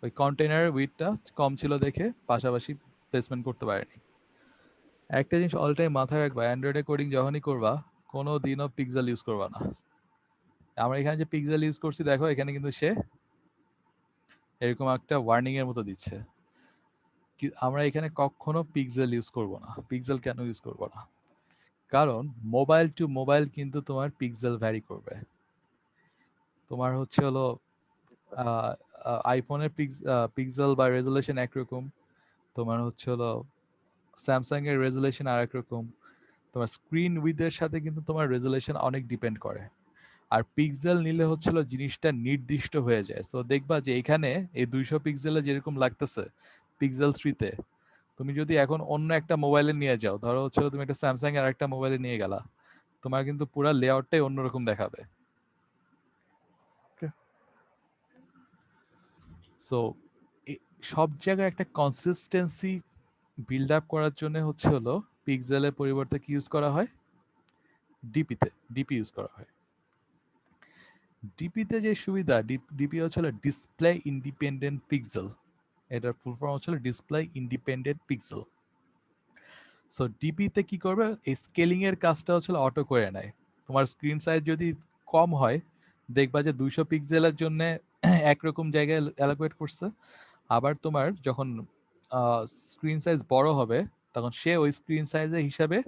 ওই কন্টেনারের উইথটা কম ছিল দেখে পাশাপাশি প্লেসমেন্ট করতে পারেনি। একটা জিনিস অল টাইম মাথায় রাখবা, অ্যান্ড্রয়েডে কোডিং যখনই করবা কোনো দিনও পিক্সেল ইউজ করবা না। আমরা এখানে যে পিক্সেল ইউজ করছি দেখো, এখানে কিন্তু সে এরকম একটা ওয়ার্নিং এর মতো দিচ্ছে। আমরা এখানে কখনো পিক্সেল ইউজ করব না। পিক্সেল কেন ইউজ করব না? কারণ মোবাইল টু মোবাইল কিন্তু তোমার পিক্সেল ভ্যারি করবে। তোমার হচ্ছে হলো আইফোনের পিক্সেল বা রেজুলেশন একরকম, তোমার হচ্ছে হলো স্যামসাং এর রেজুলেশন আর একরকম, তোমার স্ক্রিন উইথের সাথে কিন্তু তোমার রেজুলেশন অনেক ডিপেন্ড করে। আর পিক্সেল নিলে হচ্ছিল জিনিসটা নির্দিষ্ট হয়ে যায়। সো দেখবা যে এখানে এই 200 পিক্সেলে যেরকম লাগতেছে পিক্সেল 3-তে, তুমি যদি এখন অন্য একটা মোবাইলে নিয়ে যাও, ধরো হচ্ছে তুমি একটা স্যামসাং এর একটা মোবাইলে নিয়ে গেলা, তোমার কিন্তু পুরো লেআউটটাই অন্যরকম দেখাবে। সো সব জায়গায় একটা কনসিস্টেন্সি বিল্ড আপ করার জন্য হচ্ছে হলো পিক্সেলের পরিবর্তে কি ইউজ করা হয়? ডিপি ইউজ করা হয়। ডিপিতে যে সুবিধা, ডিপি হচ্ছে ডিসপ্লে ইন্ডিপেন্ডেন্ট পিক্সেল। এটার ফুল ফর্ম হচ্ছে ডিসপ্লে ইন্ডিপেন্ডেন্ট পিক্সেল। সো ডিপিতে কি করবে, এই স্কেলিং এর কাজটা হচ্ছে অটো করে নেয়। তোমার স্ক্রিন সাইজ যদি কম হয়, দেখবা যে 200 পিক্সেলের জন্য একরকম জায়গায় অ্যালোকেট করছে। আবার তোমার যখন স্ক্রিন সাইজ বড় হবে, তখন সে ওই স্ক্রিন সাইজের হিসাবে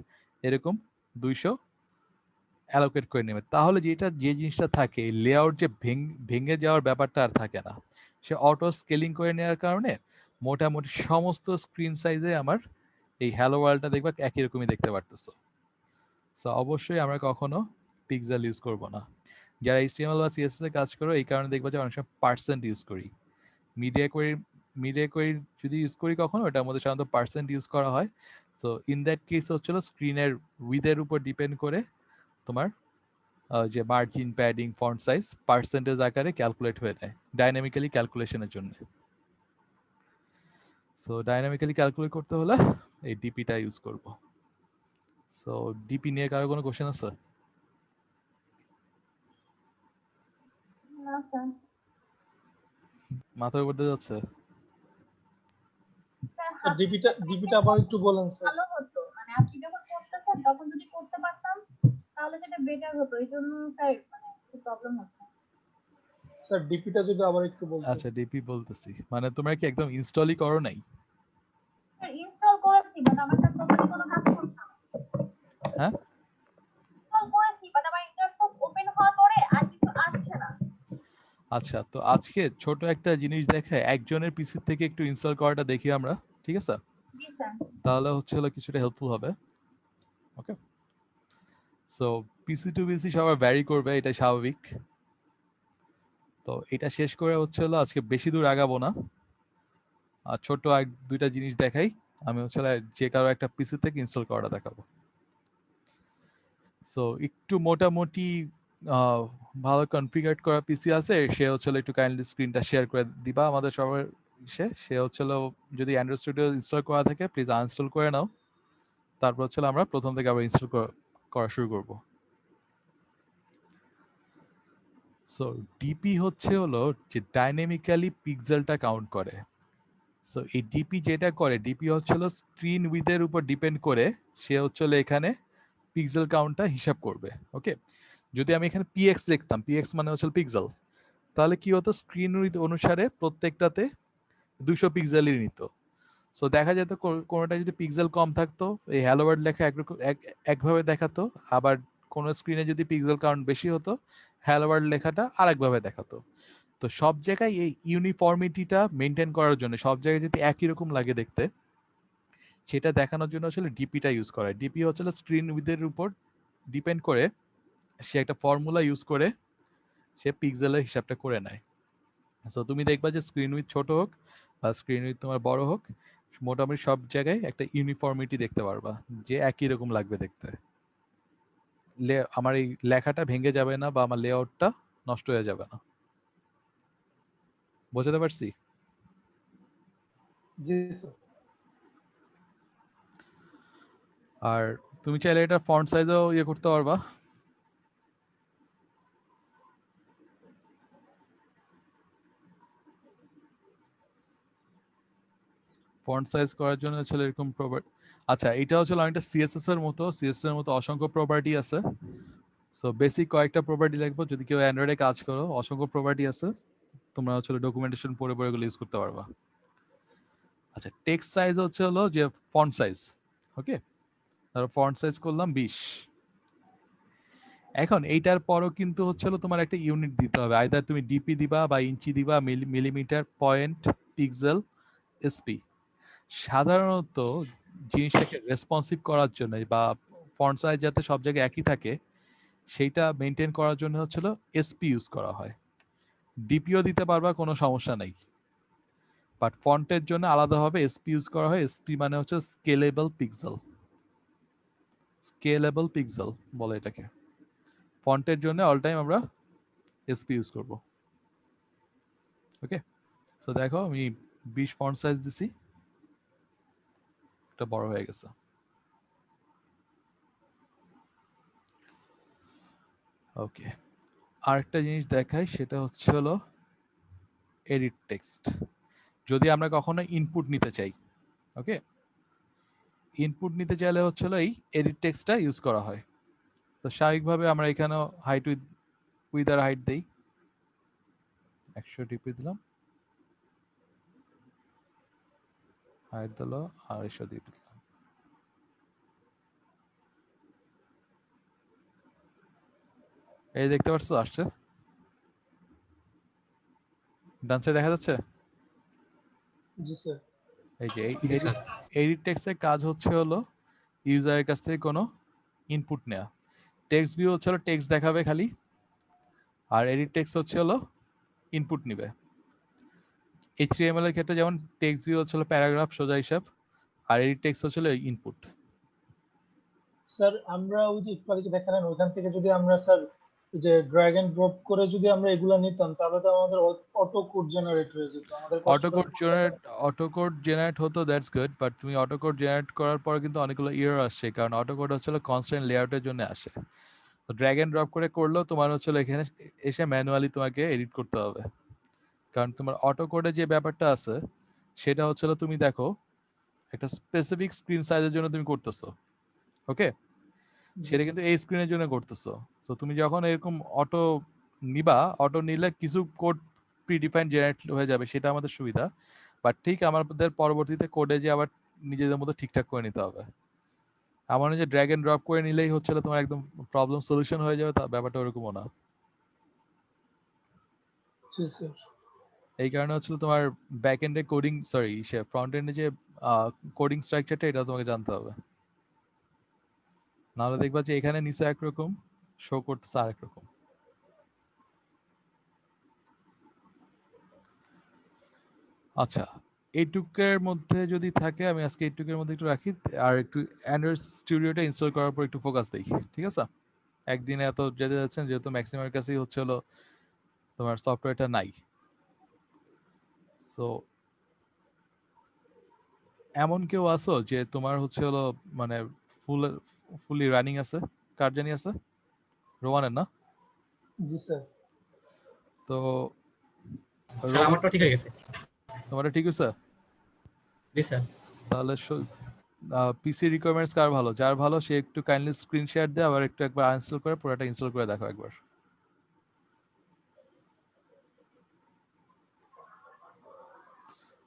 এরকম 200 অ্যালোকেট করে নেবে। তাহলে যে জিনিসটা থাকে, লেআউট যে ভেঙে যাওয়ার ব্যাপারটা আর থাকে না। সে অটো স্কেলিং করে নেওয়ার কারণে মোটামুটি সমস্ত স্ক্রিন সাইজে আমার এই হ্যালো ওয়ার্ল্ডটা দেখবা একই রকমই দেখতে পারতেছো। সো অবশ্যই আমরা কখনো পিক্সেল ইউজ করব না। যারা HTML বা CSS এ কাজ করো, এই কারণে দেখবা যে অনেক সময় পার্সেন্ট ইউজ করি। মিডিয়া কোয়েরি যদি ইউজ করি কখনো, ওটার মধ্যে সাধারণত পার্সেন্ট ইউজ করা হয়। সো ইন দ্যাট কেস হচ্ছিল স্ক্রিনের উইথের উপর ডিপেন্ড করে তোমার যে margin, padding, font size percentage আকারে ক্যালকুলেট হয়ে যায় ডাইনামিক্যালি ক্যালকুলেশনের জন্য। সো ডাইনামিক্যালি ক্যালকুলেট করতে হলে এই ডিপিটা ইউজ করব। সো ডিপি নিয়ে কারো কোনো কোশ্চেন আছে? না স্যার। মাথার উপর দিয়ে যাচ্ছে? স্যার ডিপিটা আবার একটু বলেন স্যার। ভালো হতো, মানে আপনি যখন করতেছেন তখন যদি করতে পারতাম তাহলে সেটা বেটার হতো। এই জন্য স্যার মানে একটু প্রবলেম হচ্ছে। স্যার ডিপিটা যদি আবার একটু বলতেন। আচ্ছা ডিপি বলতেছি, মানে তোমরা কি একদম ইনস্টলই করো নাই? স্যার ইনস্টল করেছি, বাট আমার কাছে কোনো কাজ করছে না। হ্যাঁ, ইনস্টল করেছি, বাট আমার ইন্টারফেস ওপেন হওয়ার পরে আর কিছু আসছে না। আচ্ছা তো আজকে ছোট একটা জিনিস দেখে একজনের পিসি থেকে একটু ইনস্টল করাটা দেখি আমরা, ঠিক আছে? জি স্যার। তাহলে হচ্ছে হলো কিছুটা হেল্পফুল হবে। ওকে, সো পিসি টু পিসি সবার ভ্যারি করবে, এটা স্বাভাবিক। তো এটা শেষ করে হচ্ছে হলো আজকে বেশি দূর আগাবো না, আর ছোট এক দুইটা জিনিস দেখাই। আমি হচ্ছে যে কারো একটা পিসি থেকে ইনস্টল করাটা দেখাবো। সো একটু মোটামুটি ভালো কনফিগার করা পিসি আছে, সে হচ্ছে একটু কাইন্ডলি স্ক্রিনটা শেয়ার করে দিবা আমাদের সবার। সে হচ্ছে যদি অ্যান্ড্রয়েড স্টুডিও ইনস্টল করা থাকে প্লিজ আনইনস্টল করে নাও। তারপর হচ্ছে আমরা প্রথম থেকে আবার ইনস্টল করা শুরু করব। সো ডিপি হচ্ছে হলো যে ডাইনামিক্যালি পিক্সেলটা কাউন্ট করে। সো এই ডিপি যেটা করে, ডিপি হচ্ছে হলো স্ক্রিন উইথের উপর ডিপেন্ড করে সে হচ্ছে এখানে পিক্সেল কাউন্টটা হিসাব করবে। ওকে, যদি আমি এখানে পিএক্স লিখতাম, পিএক্স মানে হচ্ছে পিক্সেল, তাহলে কি হতো, স্ক্রিন উইথ অনুসারে প্রত্যেকটাতে 200 পিক্সেলই নিত। সো দেখা যেত কোনোটা যদি পিক্সেল কম থাকতো, এই হ্যালো ওয়ার্ল্ড লেখা একভাবে দেখাতো, আবার কোনো স্ক্রিনে যদি পিক্সেল কাউন্ট বেশি হতো, হ্যালো ওয়ার্ল্ড লেখাটা আরেকভাবে দেখাতো। তো সব জায়গায় এই ইউনিফর্মিটিটা মেনটেন করার জন্য, সব জায়গায় যদি একই রকম লাগে দেখতে, সেটা দেখানোর জন্য আসলে ডিপিটা ইউজ করে। ডিপি হচ্ছে স্ক্রিন উইথের উপর ডিপেন্ড করে সে একটা ফর্মুলা ইউজ করে সে পিক্সেলের হিসাবটা করে নেয়। সো তুমি দেখবা যে স্ক্রিন উইথ ছোট হোক বা স্ক্রিন উইথ তোমার বড় হোক, মোটামুটি সব জায়গায় একটা ইউনিফর্মিটি দেখতে পারবা, যে একই রকম লাগবে দেখতে। আমার এই লেখাটা ভেঙে যাবে না বা আমার লেআউটটা নষ্ট হয়ে যাবে না। বোঝাতে পারছি? জি স্যার। আর তুমি চাইলে এটা ফন্ট সাইজও ইয়ে করতে পারবা। ফন্ট সাইজ করার জন্য আসলে এরকম প্রপার্টি, আচ্ছা এটা হচ্ছে অনেকটা সিএসএস এর মতো, সিএসএস এর মতো অসংখ্য প্রপার্টি আছে। সো বেসিক কয়েকটা প্রপার্টি লাগবে, যদি কেউ অ্যান্ড্রয়েডে কাজ করো অসংখ্য প্রপার্টি আছে, তোমরা হচ্ছে ডকুমেন্টেশন পড়ে পড়ে এগুলো ইউজ করতে পারবা। আচ্ছা টেক্সট সাইজ হচ্ছে হলো যে ফন্ট সাইজ, ওকে তারপর ফন্ট সাইজ করলাম 20। এখন এইটার পরও কিন্তু হচ্ছে হলো তোমার একটা ইউনিট দিতে হবে, আইদার তুমি ডিপি দিবা বা ইঞ্চি দিবা, মিলিমিটার, পয়েন্ট, পিক্সেল, এসপি। সাধারণত জিনিসটাকে রেসপন্সিভ করার জন্য বা ফন্ট সাইজ যাতে সব জায়গায় একই থাকে সেইটা মেনটেন করার জন্য হচ্ছিল এসপি ইউজ করা হয়। ডিপিও দিতে পারবা, কোনো সমস্যা নেই, বাট ফন্টের জন্য আলাদাভাবে এসপি ইউজ করা হয়। এসপি মানে হচ্ছে স্কেলেবল পিক্সেল, স্কেলেবল পিক্সেল বলে এটাকে। ফন্টের জন্য অল টাইম আমরা এসপি ইউজ করব। ওকে সো দেখো আমি 20 ফন্ট সাইজ দিছি, এটা বড় হয়ে গেছে। ওকে আরেকটা জিনিস দেখাই, সেটা হচ্ছে হলো এডিট টেক্সট। যদি আমরা কখনো ইনপুট নিতে চাই, ওকে ইনপুট নিতে চাইলে হচ্ছে হলো এই এডিট টেক্সটটা ইউজ করা হয়। তো স্বাভাবিকভাবে আমরা এখানে হাইট উইথ আর হাইট দেই, 100 টিপে দিলাম, হাইট দিল 250 দিয়ে দিলাম। এই দেখতে পাচ্ছ আসছে, ডান সাইডে দেখা যাচ্ছে। জি স্যার। এই যে জি স্যার। এডিট টেক্সটের কাজ হচ্ছে হলো ইউজারের কাছ থেকে কোনো ইনপুট নেওয়া। টেক্সট ভিউ হচ্ছে হলো টেক্সট দেখাবে খালি, আর এডিট টেক্সট হচ্ছে হলো ইনপুট নিবে। HTML এর ক্ষেত্রে যেমন টেক্সট ভিউ হচ্ছে হলো প্যারাগ্রাফ সোজা হিসাব, আর এডিট টেক্সট হচ্ছে হলো ইনপুট। স্যার আমরা ওই যে একটু আগে যে দেখালেন ওইখান থেকে যদি আমরা স্যার এই যে ড্র্যাগ এন্ড ড্রপ করে যদি আমরা এগুলা নিতাম তাহলে তো আমাদের অটো কোড জেনারেট হয়ে যেত, আমাদের অটো কোড জেনারেট হতো, দ্যাটস গুড, বাট তুমি অটো কোড জেনারেট করার পরে কিন্তু অনেকগুলো এরর আসছে, কারণ অটো কোড হচ্ছে হলো কনস্ট্যান্ট লেআউটের জন্য আসে। তো ড্র্যাগ এন্ড ড্রপ করে করলেও তোমার হচ্ছে হলো এখানে এসে ম্যানুয়ালি তোমাকে এডিট করতে হবে, কারণ তোমার অটো কোডে যে ব্যাপারটা আছে সেটা হচ্ছে হলো তুমি দেখো একটা স্পেসিফিক স্ক্রিন সাইজের জন্য তুমি করতেছো, ওকে সেটা কিন্তু এই স্ক্রিনের জন্য করতেছো। তো তুমি যখন এরকম অটো নিবা, অটো নিলে কিছু কোড প্রিডিফাইন্ড জেনারেট হয়ে যাবে, সেটা আমাদের সুবিধা, বাট ঠিক আমাদের পরবর্তীতে কোডে যে আবার নিজেদের মতো ঠিকঠাক করে নিতে হবে। আমার যে ড্র্যাগ এন্ড ড্রপ করে নিলেই হচ্ছে তোমার একদম প্রবলেম সলিউশন হয়ে যাবে, তা ব্যাপারটা ওরকমও না। জি স্যার। এই কারণে হচ্ছে তোমার ব্যাক এন্ডে কোডিং ফ্রন্ট এন্ডে যে কোডিং স্ট্রাকচারটা এটা তোমাকে জানতে হবে, নাহলে দেখবা যে এখানে নিচে একরকম শো করতেছে আরেক রকম। আচ্ছা এইটুকের মধ্যে যদি থাকে, আমি আজকে এইটুকের মধ্যে একটু রাখি, আর একটু অ্যান্ড্রয়েড স্টুডিওটা ইনস্টল করার পর একটু ফোকাস দিই, ঠিক আছে? একদিনে এত যেতে যাচ্ছেন, যেহেতু ম্যাক্সিমামের কাছেই হচ্ছে হলো তোমার সফটওয়্যারটা নাই। সো এমন কেউ আছো যে তোমার হচ্ছে হলো মানে ফুলি রানিং আছে? কার জানি আছে? রোমানের না? জি স্যার। তো স্যার আমারটা ঠিক হয়ে গেছে। তোমারটা ঠিক আছে? জি স্যার। তাহলে পিসি রিকোয়ারমেন্টস কার ভালো? যার ভালো সে একটু কাইন্ডলি স্ক্রিন শেয়ার দিয়ে আবার একবার আনইনস্টল করে পুরোটা ইনস্টল করে দেখো একবার।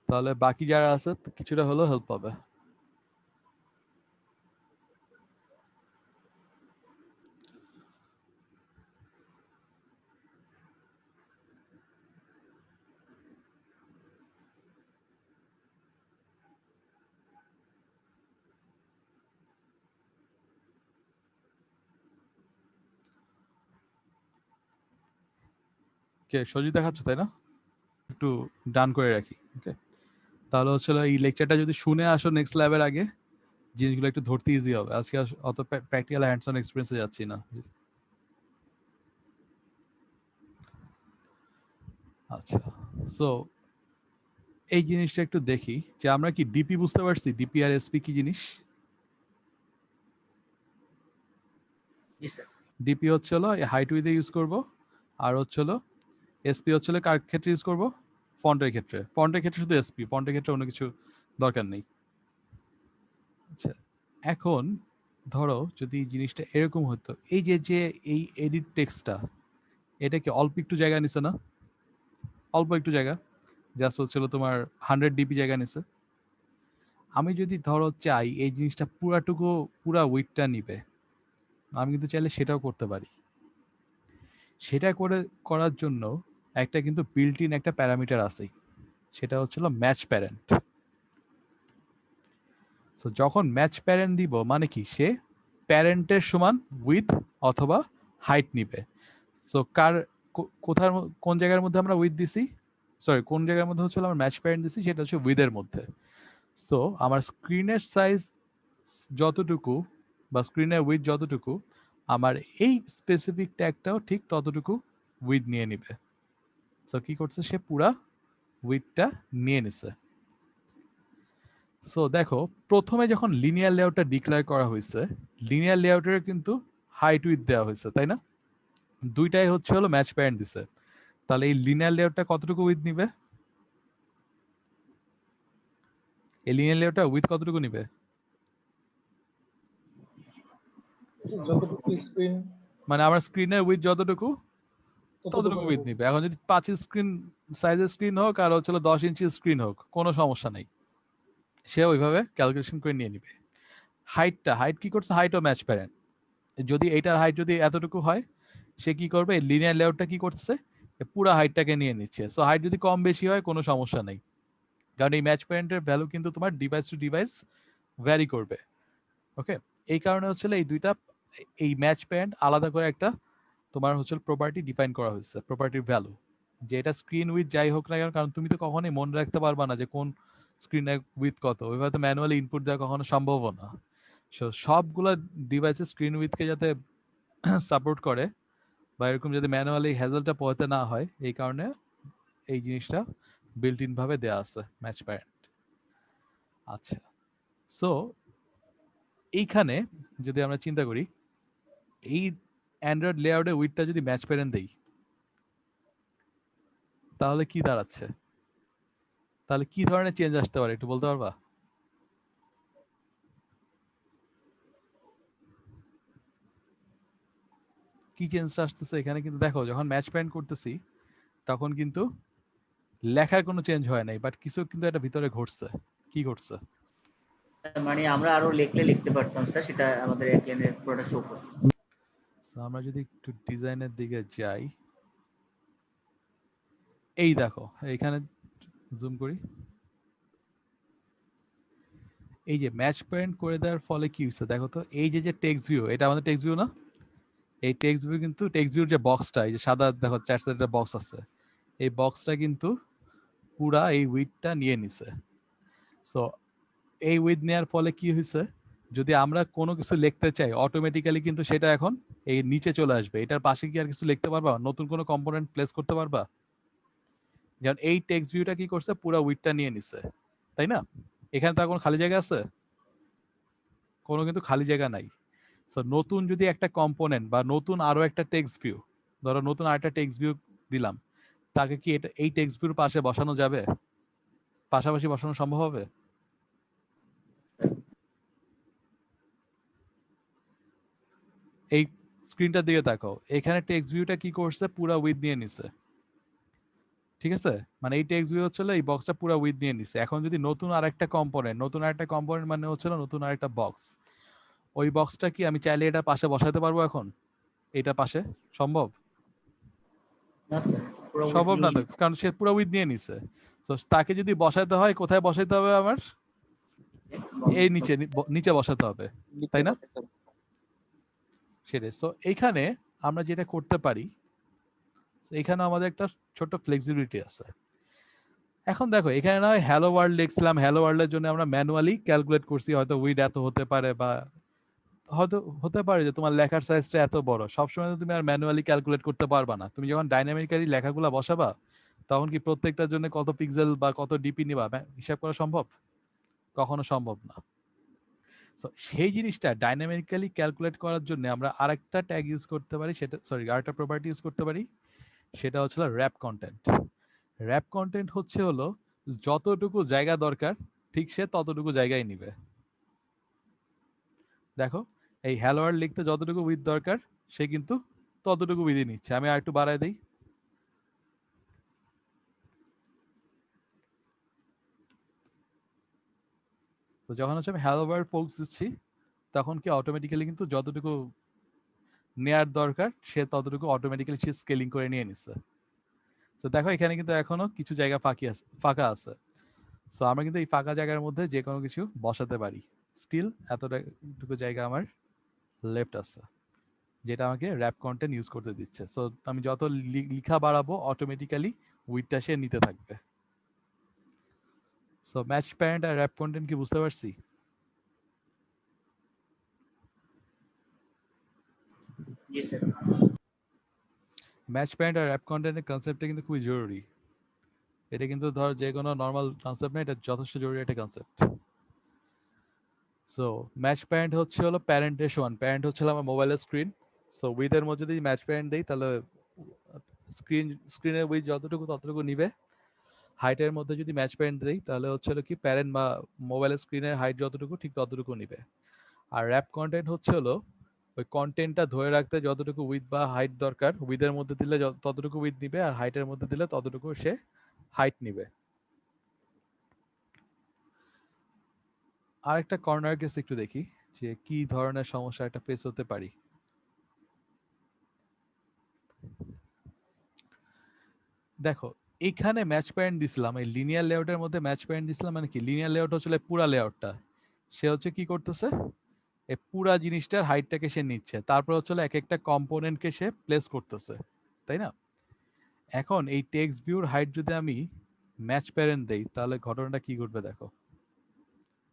তাহলে বাকি যারা আছে কিছুটা হলেও হেল্প পাবে। কে সজিত দেখাচ্ছ তাই না? একটু ডান করে রাখি, ওকে? তাহলে হচ্ছে এই লেকচারটা যদি শুনে আসো নেক্সট লেভেল আগে, জিনিসগুলো একটু ধরতে ইজি হবে। আজকে অত প্র্যাকটিক্যাল হ্যান্ডস অন এক্সপেরিয়েন্সে যাচ্ছি না। আচ্ছা সো এই জিনিসটা একটু দেখি যে আমরা কি ডিপি বুঝতে পারছি, ডিপি আর এসপি কি জিনিস? ডিপি হচ্ছে হলো হাইট উইথে ইউজ করব, আর হচ্ছে হলো এসপি হচ্ছে হলো কার ক্ষেত্রে ইউজ করব? ফন্টের ক্ষেত্রে। ফন্টের ক্ষেত্রে শুধু এসপি, ফন্টের ক্ষেত্রে অন্য কিছু দরকার নেই। আচ্ছা, এখন ধরো যদি জিনিসটা এরকম হতো, এই যে এই এডিট টেক্সটটা, এটা কি অল্প একটু জায়গা নিছে না? অল্প একটু জায়গা, জাস্ট হচ্ছিল তোমার 100 ডিপি জায়গা নিছে। আমি যদি ধরো চাই এই জিনিসটা পুরা উইডথটা নিবে, আমি কিন্তু চাইলে সেটাও করতে পারি। সেটা করার জন্য একটা কিন্তু বিল্ট ইন একটা প্যারামিটার আছে, সেটা হচ্ছিল ম্যাচ প্যারেন্ট। সো যখন ম্যাচ প্যারেন্ট দিব মানে কি, সে প্যারেন্টের সমান উইথ অথবা হাইট নিবে। সো কোন জায়গার মধ্যে আমরা উইথ দিছি, সরি কোন জায়গার মধ্যে হচ্ছিল আমরা ম্যাচ প্যারেন্ট দিছি, সেটা হচ্ছে উইথের মধ্যে। সো আমার স্ক্রিনের সাইজ যতটুকু বা স্ক্রিনের উইথ যতটুকু, আমার এই স্পেসিফিক ট্যাগটাও ঠিক ততটুকু উইথ নিয়ে নিবে। সো কি করছে, সে পুরা উইথটা নিয়ে নিছে। সো দেখো, প্রথমে যখন লিনিয়ার লেআউটটা ডিক্লেয়ার করা হয়েছে, লিনিয়ার লেআউটের কিন্তু হাইট উইথ দেওয়া হয়েছে, তাই না? দুইটাই হচ্ছে হলো ম্যাচ প্যারেন্ট দিছে। তাহলে এই লিনিয়ার লেআউটটা কতটুকু উইথ নিবে? এই লিনিয়ার লেআউটটা উইথ কতটুকু নিবে? যতটুকু স্ক্রিন, মানে আমার স্ক্রিনের উইথ যতটুকু ততটুকু উইথ নিবে। এখন যদি 5 স্ক্রিন সাইজের স্ক্রিন হোক আর হচ্ছে 10 ইঞ্চি স্ক্রিন হোক, কোনো সমস্যা নাই, সে ওইভাবে ক্যালকুলেশন করে নিয়ে নিবে। হাইট কি করছে, হাইটও ম্যাচ প্যারেন্ট। যদি এইটার হাইট যদি এতটুকু হয়, সে কি করবে, লিনিয়ার লেআউটটা কি করছে, পুরো হাইটটাকে নিয়ে নিচ্ছে। সো হাইট যদি কম বেশি হয় কোনো সমস্যা নেই, কারণ এই ম্যাচ প্যারেন্টের ভ্যালু কিন্তু তোমার ডিভাইস টু ডিভাইস ভ্যারি করবে। ওকে, এই কারণে হচ্ছে এই দুইটা, এই ম্যাচ প্যারেন্ট আলাদা করে একটা তোমার হচ্ছে প্রপার্টি ডিফাইন করা হয়েছে, প্রপার্টির ভ্যালু, যে এটা স্ক্রিন উইথ যাই হোক না কেন, কারণ তুমি তো কখনোই মনে রাখতে পারবা না যে কোন স্ক্রিনের উইথ কত, ওইভাবে তো ম্যানুয়ালি ইনপুট দেওয়া কখনো সম্ভব না। সবগুলা ডিভাইসের স্ক্রিন উইথকে যাতে সাপোর্ট করে বা এরকম যদি ম্যানুয়ালি হ্যাজেলটা পোহাতে না হয়, এই কারণে এই জিনিসটা বিল্ট ইন ভাবে দেওয়া আছে ম্যাচ প্যারেন্ট। আচ্ছা, সো এইখানে যদি আমরা চিন্তা করি, এই অ্যান্ড্রয়েড লেআউটে উইথটা যদি ম্যাচ প্যারেন্ট দেই, তাহলে কি দাঁড়াচ্ছে, তাহলে কি ধরনের চেঞ্জ আসতে পারে একটু বলতে পারবা? কি চেঞ্জটা আসতেছে এখানে? কিন্তু দেখো, যখন ম্যাচ প্যারেন্ট করতেছি তখন কিন্তু লেখার কোনো চেঞ্জ হয় নাই, বাট কিছু কিন্তু এটা ভিতরে ঘটছে। কি ঘটছে? মানে আমরা আরো লিখতে পারতাম স্যার, সেটা আমাদের এক লাইনের পুরোটা শো করবে। So, আমরা যদি একটু ডিজাইনের দিকে যাই, এই দেখো এখানে জুম করি, এই যে ম্যাচ প্যারেন্ট করে দেওয়ার ফলে কি হচ্ছে দেখো তো, এই যে টেক্সট ভিউ, এটা আমাদের টেক্সট ভিউ না? এই টেক্সট ভিউ কিন্তু, টেক্সট ভিউর যে বক্সটা, এই যে সাদা দেখো চার সাইডে বক্স আছে, এই বক্সটা কিন্তু পুরা এই উইথটা নিয়ে নিছে। সো এই উইথ নেওয়ার ফলে কি হয়েছে, যদি আমরা কোনো কিছু লিখতে চাই অটোমেটিক্যালি কিন্তু সেটা এখন এই নিচে চলে আসবে। এটার পাশে কি আর কিছু লিখতে পারবা, নতুন কোনো কম্পোনেন্ট প্লেস করতে পারবা? যেমন এই টেক্সট ভিউটা কি করছে, পুরো উইথটা নিয়ে নিছে, তাই না? এখানে তার কোনো খালি জায়গা আছে? কোনো কিন্তু খালি জায়গা নাই। সো নতুন যদি একটা কম্পোনেন্ট বা নতুন আরো একটা টেক্সট ভিউ, ধরো নতুন আরেকটা টেক্সট ভিউ দিলাম, তাকে কি এটা এই টেক্সট ভিউর পাশে বসানো যাবে, পাশাপাশি বসানো সম্ভব হবে? এই স্ক্রিনটার দিকে তাকাও, এখানে টেক্সট ভিউটা কি করছে, পুরো উইথ নিয়ে নিছে, ঠিক আছে? মানে এই টেক্সট ভিউ হচ্ছিল এই বক্সটা পুরো উইথ নিয়ে নিছে। এখন যদি নতুন আরেকটা কম্পোনেন্ট মানে হচ্ছিল নতুন আরেকটা বক্স, ওই বক্সটা কি আমি চাইলে এটা পাশে বসাতে পারবো এখন? এটা পাশে সম্ভব? না স্যার, পুরো সম্ভব না তো, কারণ সে পুরো উইথ নিয়ে নিছে। তো তাকে যদি বসাইতে হয়, কোথায় বসাইতে হবে আমার? এই নিচে বসাতে হবে, তাই না? সেটাই। সো এইখানে আমরা যেটা করতে পারি, এখানে আমাদের একটা ছোট ফ্লেক্সিবিলিটি আছে। এখন দেখো, এখানে না হয় হ্যালো ওয়ার্ল্ড লিখছিলাম, হ্যালো ওয়ার্ল্ডের জন্য আমরা ম্যানুয়ালি ক্যালকুলেট করছি, হয়তো উইড এত হতে পারে, বা হয়তো হতে পারে যে তোমার লেখার সাইজটা এত বড়, সবসময় তো তুমি আর ম্যানুয়ালি ক্যালকুলেট করতে পারবা না। তুমি যখন ডাইনামিক্যালি লেখাগুলো বসাবা, তখন কি প্রত্যেকটার জন্য কত পিক্সেল বা কত ডিপি নিবা হিসাব করা সম্ভব? কখনো সম্ভব না। সো সেই জিনিসটা ডাইনামিক্যালি ক্যালকুলেট করার জন্য আমরা আরেকটা ট্যাগ ইউজ করতে পারি, সেটা আরেকটা প্রপার্টি ইউজ করতে পারি, সেটা হচ্ছে র্যাপ কন্টেন্ট। র্যাপ কন্টেন্ট হচ্ছে হলো যতটুকু জায়গা দরকার ঠিক সে ততটুকু জায়গায় নিবে। দেখো এই হ্যালো ওয়ার্ল্ড লিখতে যতটুকু উইথ দরকার সে কিন্তু ততটুকু উইথই নিচ্ছে। আমি আর একটু বাড়ায় দিই। তো যখন হচ্ছে আমি হ্যালো ওয়ার্ল্ড ফোকস দিচ্ছি তখন কি অটোমেটিক্যালি কিন্তু যতটুকু নেয়ার দরকার সে ততটুকু অটোমেটিক্যালি সে স্কেলিং করে নিয়ে নিচ্ছে। তো দেখো এখানে কিন্তু এখনো কিছু জায়গা ফাঁকা আছে। সো আমরা কিন্তু এই ফাঁকা জায়গার মধ্যে যে কোনো কিছু বসাতে পারি। স্টিল এতটুকু জায়গা আমার লেফট আছে, যেটা আমাকে র্যাপ কন্টেন্ট ইউজ করতে দিচ্ছে। সো আমি যত লিখা বাড়াবো অটোমেটিক্যালি উইথটা সে নিতে থাকবে। সো ম্যাচ প্যারেন্ট আর র্যাপ কন্টেন্ট কি বুঝতে পারছি? জি স্যার। ম্যাচ প্যারেন্ট আর র্যাপ কন্টেন্টের কনসেপ্টটা কিন্তু খুবই জরুরি। এটা কিন্তু ধর যে কোনো নর্মাল কনসেপ্ট না, এটা যথেষ্ট জরুরি একটা কনসেপ্ট। সো ম্যাচ প্যারেন্ট হচ্ছে হলো প্যারেন্টের সমান। প্যারেন্ট হচ্ছে আমার মোবাইলের স্ক্রিন। সো উইথের মধ্যে যদি ম্যাচ প্যারেন্ট দেই তাহলে স্ক্রিনের উইথ যতটুকু ততটুকু নিবে। হাইটের মধ্যে যদি ম্যাচ প্যারেন্ট দেই তাহলে হচ্ছে হলো কি প্যারেন্ট বা মোবাইলের স্ক্রিনের হাইট যতটুকু ঠিক ততটুকু নিবে। আর র্যাপ কন্টেন্ট হচ্ছে হলো ওই কন্টেন্টটা ধরে রাখতে যতটুকু উইথ বা হাইট দরকার উইথের মধ্যে দিলে ততটুকু উইথ নিবে, আর হাইটের মধ্যে দিলে ততটুকু সে হাইট নিবে। আরেকটা কর্নার কেস একটু দেখি যে কি ধরনের সমস্যা একটা ফেস হতে পারি। দেখো এখানে ম্যাচ প্যারেন্ট দিছিলাম, এই লিনিয়ার লেআউটের মধ্যে ম্যাচ প্যারেন্ট দিছিলাম, মানে কি লিনিয়ার লেআউট হচ্ছে পুরা লেআউটটা। সে হচ্ছে কি করতেছে, এই পুরা জিনিসটার হাইটটাকে সে নিচ্ছে, তারপর হচ্ছে এক একটা কম্পোনেন্টকে সে প্লেস করতেছে, তাই না? এখন এই টেক্সট ভিউর হাইট যদি আমি ম্যাচ প্যারেন্ট দেই তাহলে ঘটনাটা কি ঘটবে দেখো।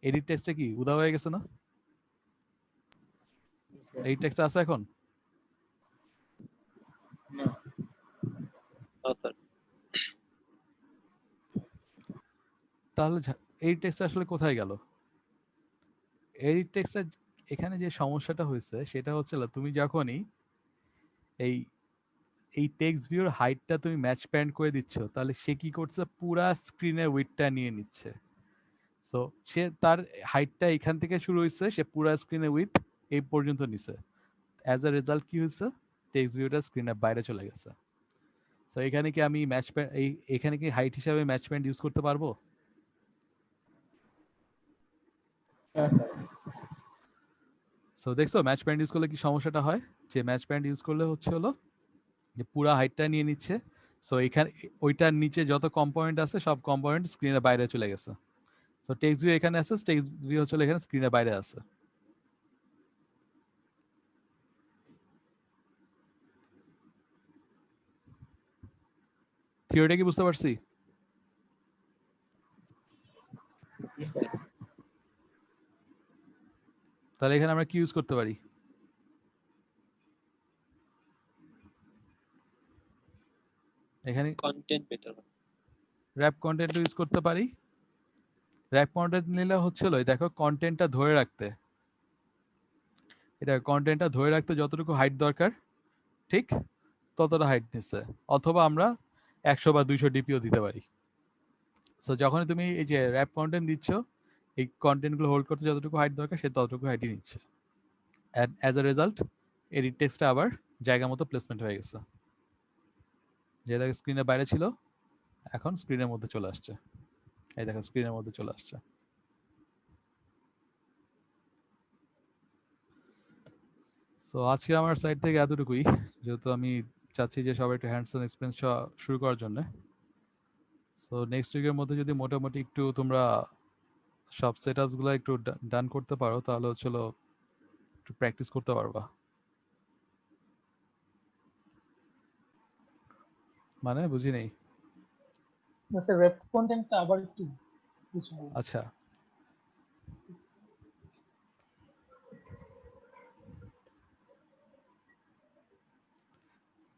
এডিট টেক্সটটা কি উদা হয়ে গেছে না? এই টেক্সট আছে এখন? না স্যার তাহলে এই টেক্সট আসলে কোথায় গেল? এই টেক্সটটা এখানে যে সমস্যাটা হয়েছে সেটা হচ্ছে তুমি যখনই এই এই টেক্সট ভিউর হাইটটা তুমি ম্যাচ প্যারেন্ট করে দিচ্ছ তাহলে সে কি করছে, পুরা স্ক্রিনের উইডথটা নিয়ে নিচ্ছে। সো সে তার হাইটটা এখান থেকে শুরু হয়েছে, সে পুরা স্ক্রিনের উইথ এই পর্যন্ত নিছে। অ্যাজ আ রেজাল্ট কি হয়েছে, টেক্সট ভিউটা স্ক্রিনের বাইরে চলে গেছে। সো এখানে কি আমি এখানে কি হাইট হিসাবে ম্যাচ প্যারেন্ট ইউজ করতে পারবো? সো দেখছো ম্যাচ প্যারেন্ট ইউজ করলে কি সমস্যাটা হয়, যে ম্যাচ প্যারেন্ট ইউজ করলে হচ্ছে হলো যে পুরা হাইটটা নিয়ে নিচ্ছে। সো এখানে ওইটার নিচে যত কম্পোনেন্ট আছে সব কম্পোনেন্ট স্ক্রিনের বাইরে চলে গেছে। সো টেক্সট ভিউ এখানে আছে, টেক্সট ভিউ হচ্ছে এখানে স্ক্রিনের বাইরে আছে। থিওরিটা কি বুঝতে পারছি? জি স্যার। তাহলে এখানে আমরা কি ইউজ করতে পারি? এখানে content better rap content use করতে পারি। র্যাপ কন্টেন্ট নিলে হচ্ছিল দেখো কন্টেন্টটা ধরে রাখতে, এটা কন্টেন্টটা ধরে রাখতে যতটুকু হাইট দরকার ঠিক ততটা হাইট নিচ্ছে, অথবা আমরা 100 বা 200 ডিপিও দিতে পারি। সো যখন তুমি এই যে র্যাপ কন্টেন্ট দিচ্ছ এই কন্টেন্টগুলো হোল্ড করতে যতটুকু হাইট দরকার সে ততটুকু হাইটই নিচ্ছে। And as a result edit টেক্সটটা আবার জায়গা মতো প্লেসমেন্ট হয়ে গেছে, যেটা স্ক্রিনের বাইরে ছিল এখন স্ক্রিনের মধ্যে চলে আসছে। এই দেখো স্ক্রিনের মধ্যে চলে আসছে। সো আজকে আমার সাইড থেকে এতটুকুই, যেহেতু আমি চাচ্ছি যে সবাই একটু হ্যান্ডস অন এক্সপিরিয়েন্স শুরু করার জন্য। সো নেক্সট উইকের মধ্যে যদি মোটামুটি একটু তোমরা সব সেটআপস গুলো একটু ডান করতে পারো তাহলে হচ্ছিল একটু প্র্যাকটিস করতে পারবা। মানে বুঝি নেই। না স্যার, রেপ কন্টেন্টটা আবার একটু বুঝবো। আচ্ছা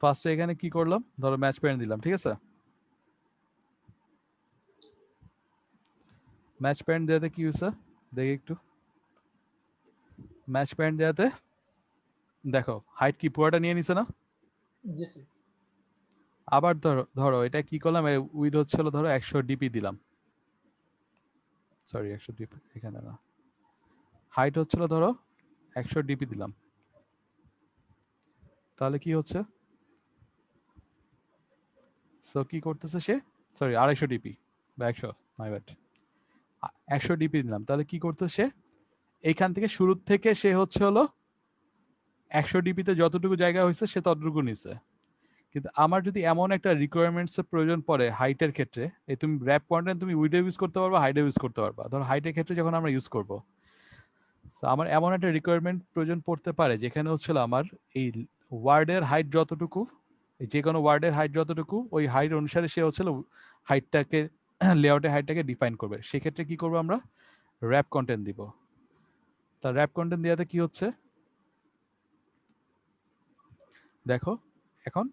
ফার্স্টে এখানে কি করলাম, ধরো ম্যাচ প্যারেন্ট দিলাম, ঠিক আছে? ম্যাচ প্যারেন্ট দেওয়াতে কি হয়েছে দেখি একটু। ম্যাচ প্যারেন্ট দেওয়াতে দেখো হাইট কি পুরোটা নিয়ে নিছে না? জি স্যার। আবার ধরো ধরো এটা কি করলাম, উইথ হচ্ছিল ধরো 100 ডিপি দিলাম। সরি 100 ডিপি এখানে না, হাইট হচ্ছিল ধরো 100 ডিপি দিলাম, তাহলে কি হচ্ছে, সো কি করতেছে সে, সরি 250 ডিপি বা 100, মাই ব্যাড, 100 ডিপি দিলাম, তাহলে কি করতেছে সে, এইখান থেকে শুরু থেকে সে হচ্ছে হলো 100 ডিপিতে যতটুকু জায়গা হয়েছে সে ততটুকু নিছে। কিন্তু আমার যদি এমন একটা রিকোয়ারমেন্টস এর প্রয়োজন পড়ে হাইটের ক্ষেত্রে, এই তুমি র্যাপ কন্টেন্ট তুমি উইডে ইউজ করতে পারবা, হাইডে ইউজ করতে পারবা, ধরো হাইটের ক্ষেত্রে যখন আমরা ইউজ করব, তো আমার এমন একটা রিকোয়ারমেন্ট প্রয়োজন পড়তে পারে যেখানে হচ্ছিল আমার এই ওয়ার্ডের হাইট যতটুকু, যে কোনো ওয়ার্ডের হাইট যতটুকু, ওই হাইট অনুসারে সে হচ্ছিল হাইটটাকে লেআউটের হাইটটাকে ডিফাইন করবে। সেক্ষেত্রে কি করবো আমরা, র্যাপ কন্টেন্ট দিব। তা র্যাপ কন্টেন্ট দেওয়াতে কি হচ্ছে দেখো, এখন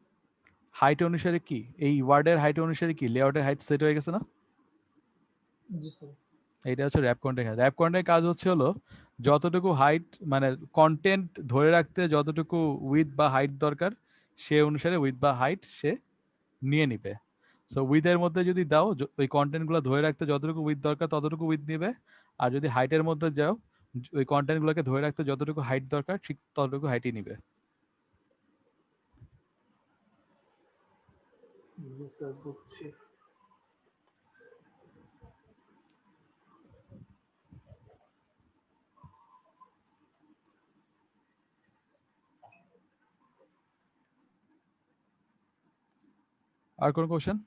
হাইট অনুসারে কি, এই ওয়ার্ডের হাইট অনুসারে কি লেআউটের হাইট সেট হয়ে গেছে না, জি স্যার। এটা হচ্ছে র্যাপ কন্টেন্ট। র্যাপ কন্টেন্টের কাজ হচ্ছে হলো যতটুকু হাইট মানে কন্টেন্ট ধরে রাখতে যতটুকু উইথ বা হাইট দরকার সে অনুসারে উইথ বা হাইট সে নিয়ে নিবে। সো উইথের মধ্যে যদি দাও ওই কন্টেন্টগুলো ধরে রাখতে যতটুকু উইথ দরকার ততটুকু উইথ নিবে, আর যদি হাইটের মধ্যে যাও ওই কন্টেন্টগুলোকে ধরে রাখতে যতটুকু হাইট দরকার ঠিক ততটুকু হাইটই নিবে। জি স্যার, বুঝছি। আর কোনো কোশ্চেন?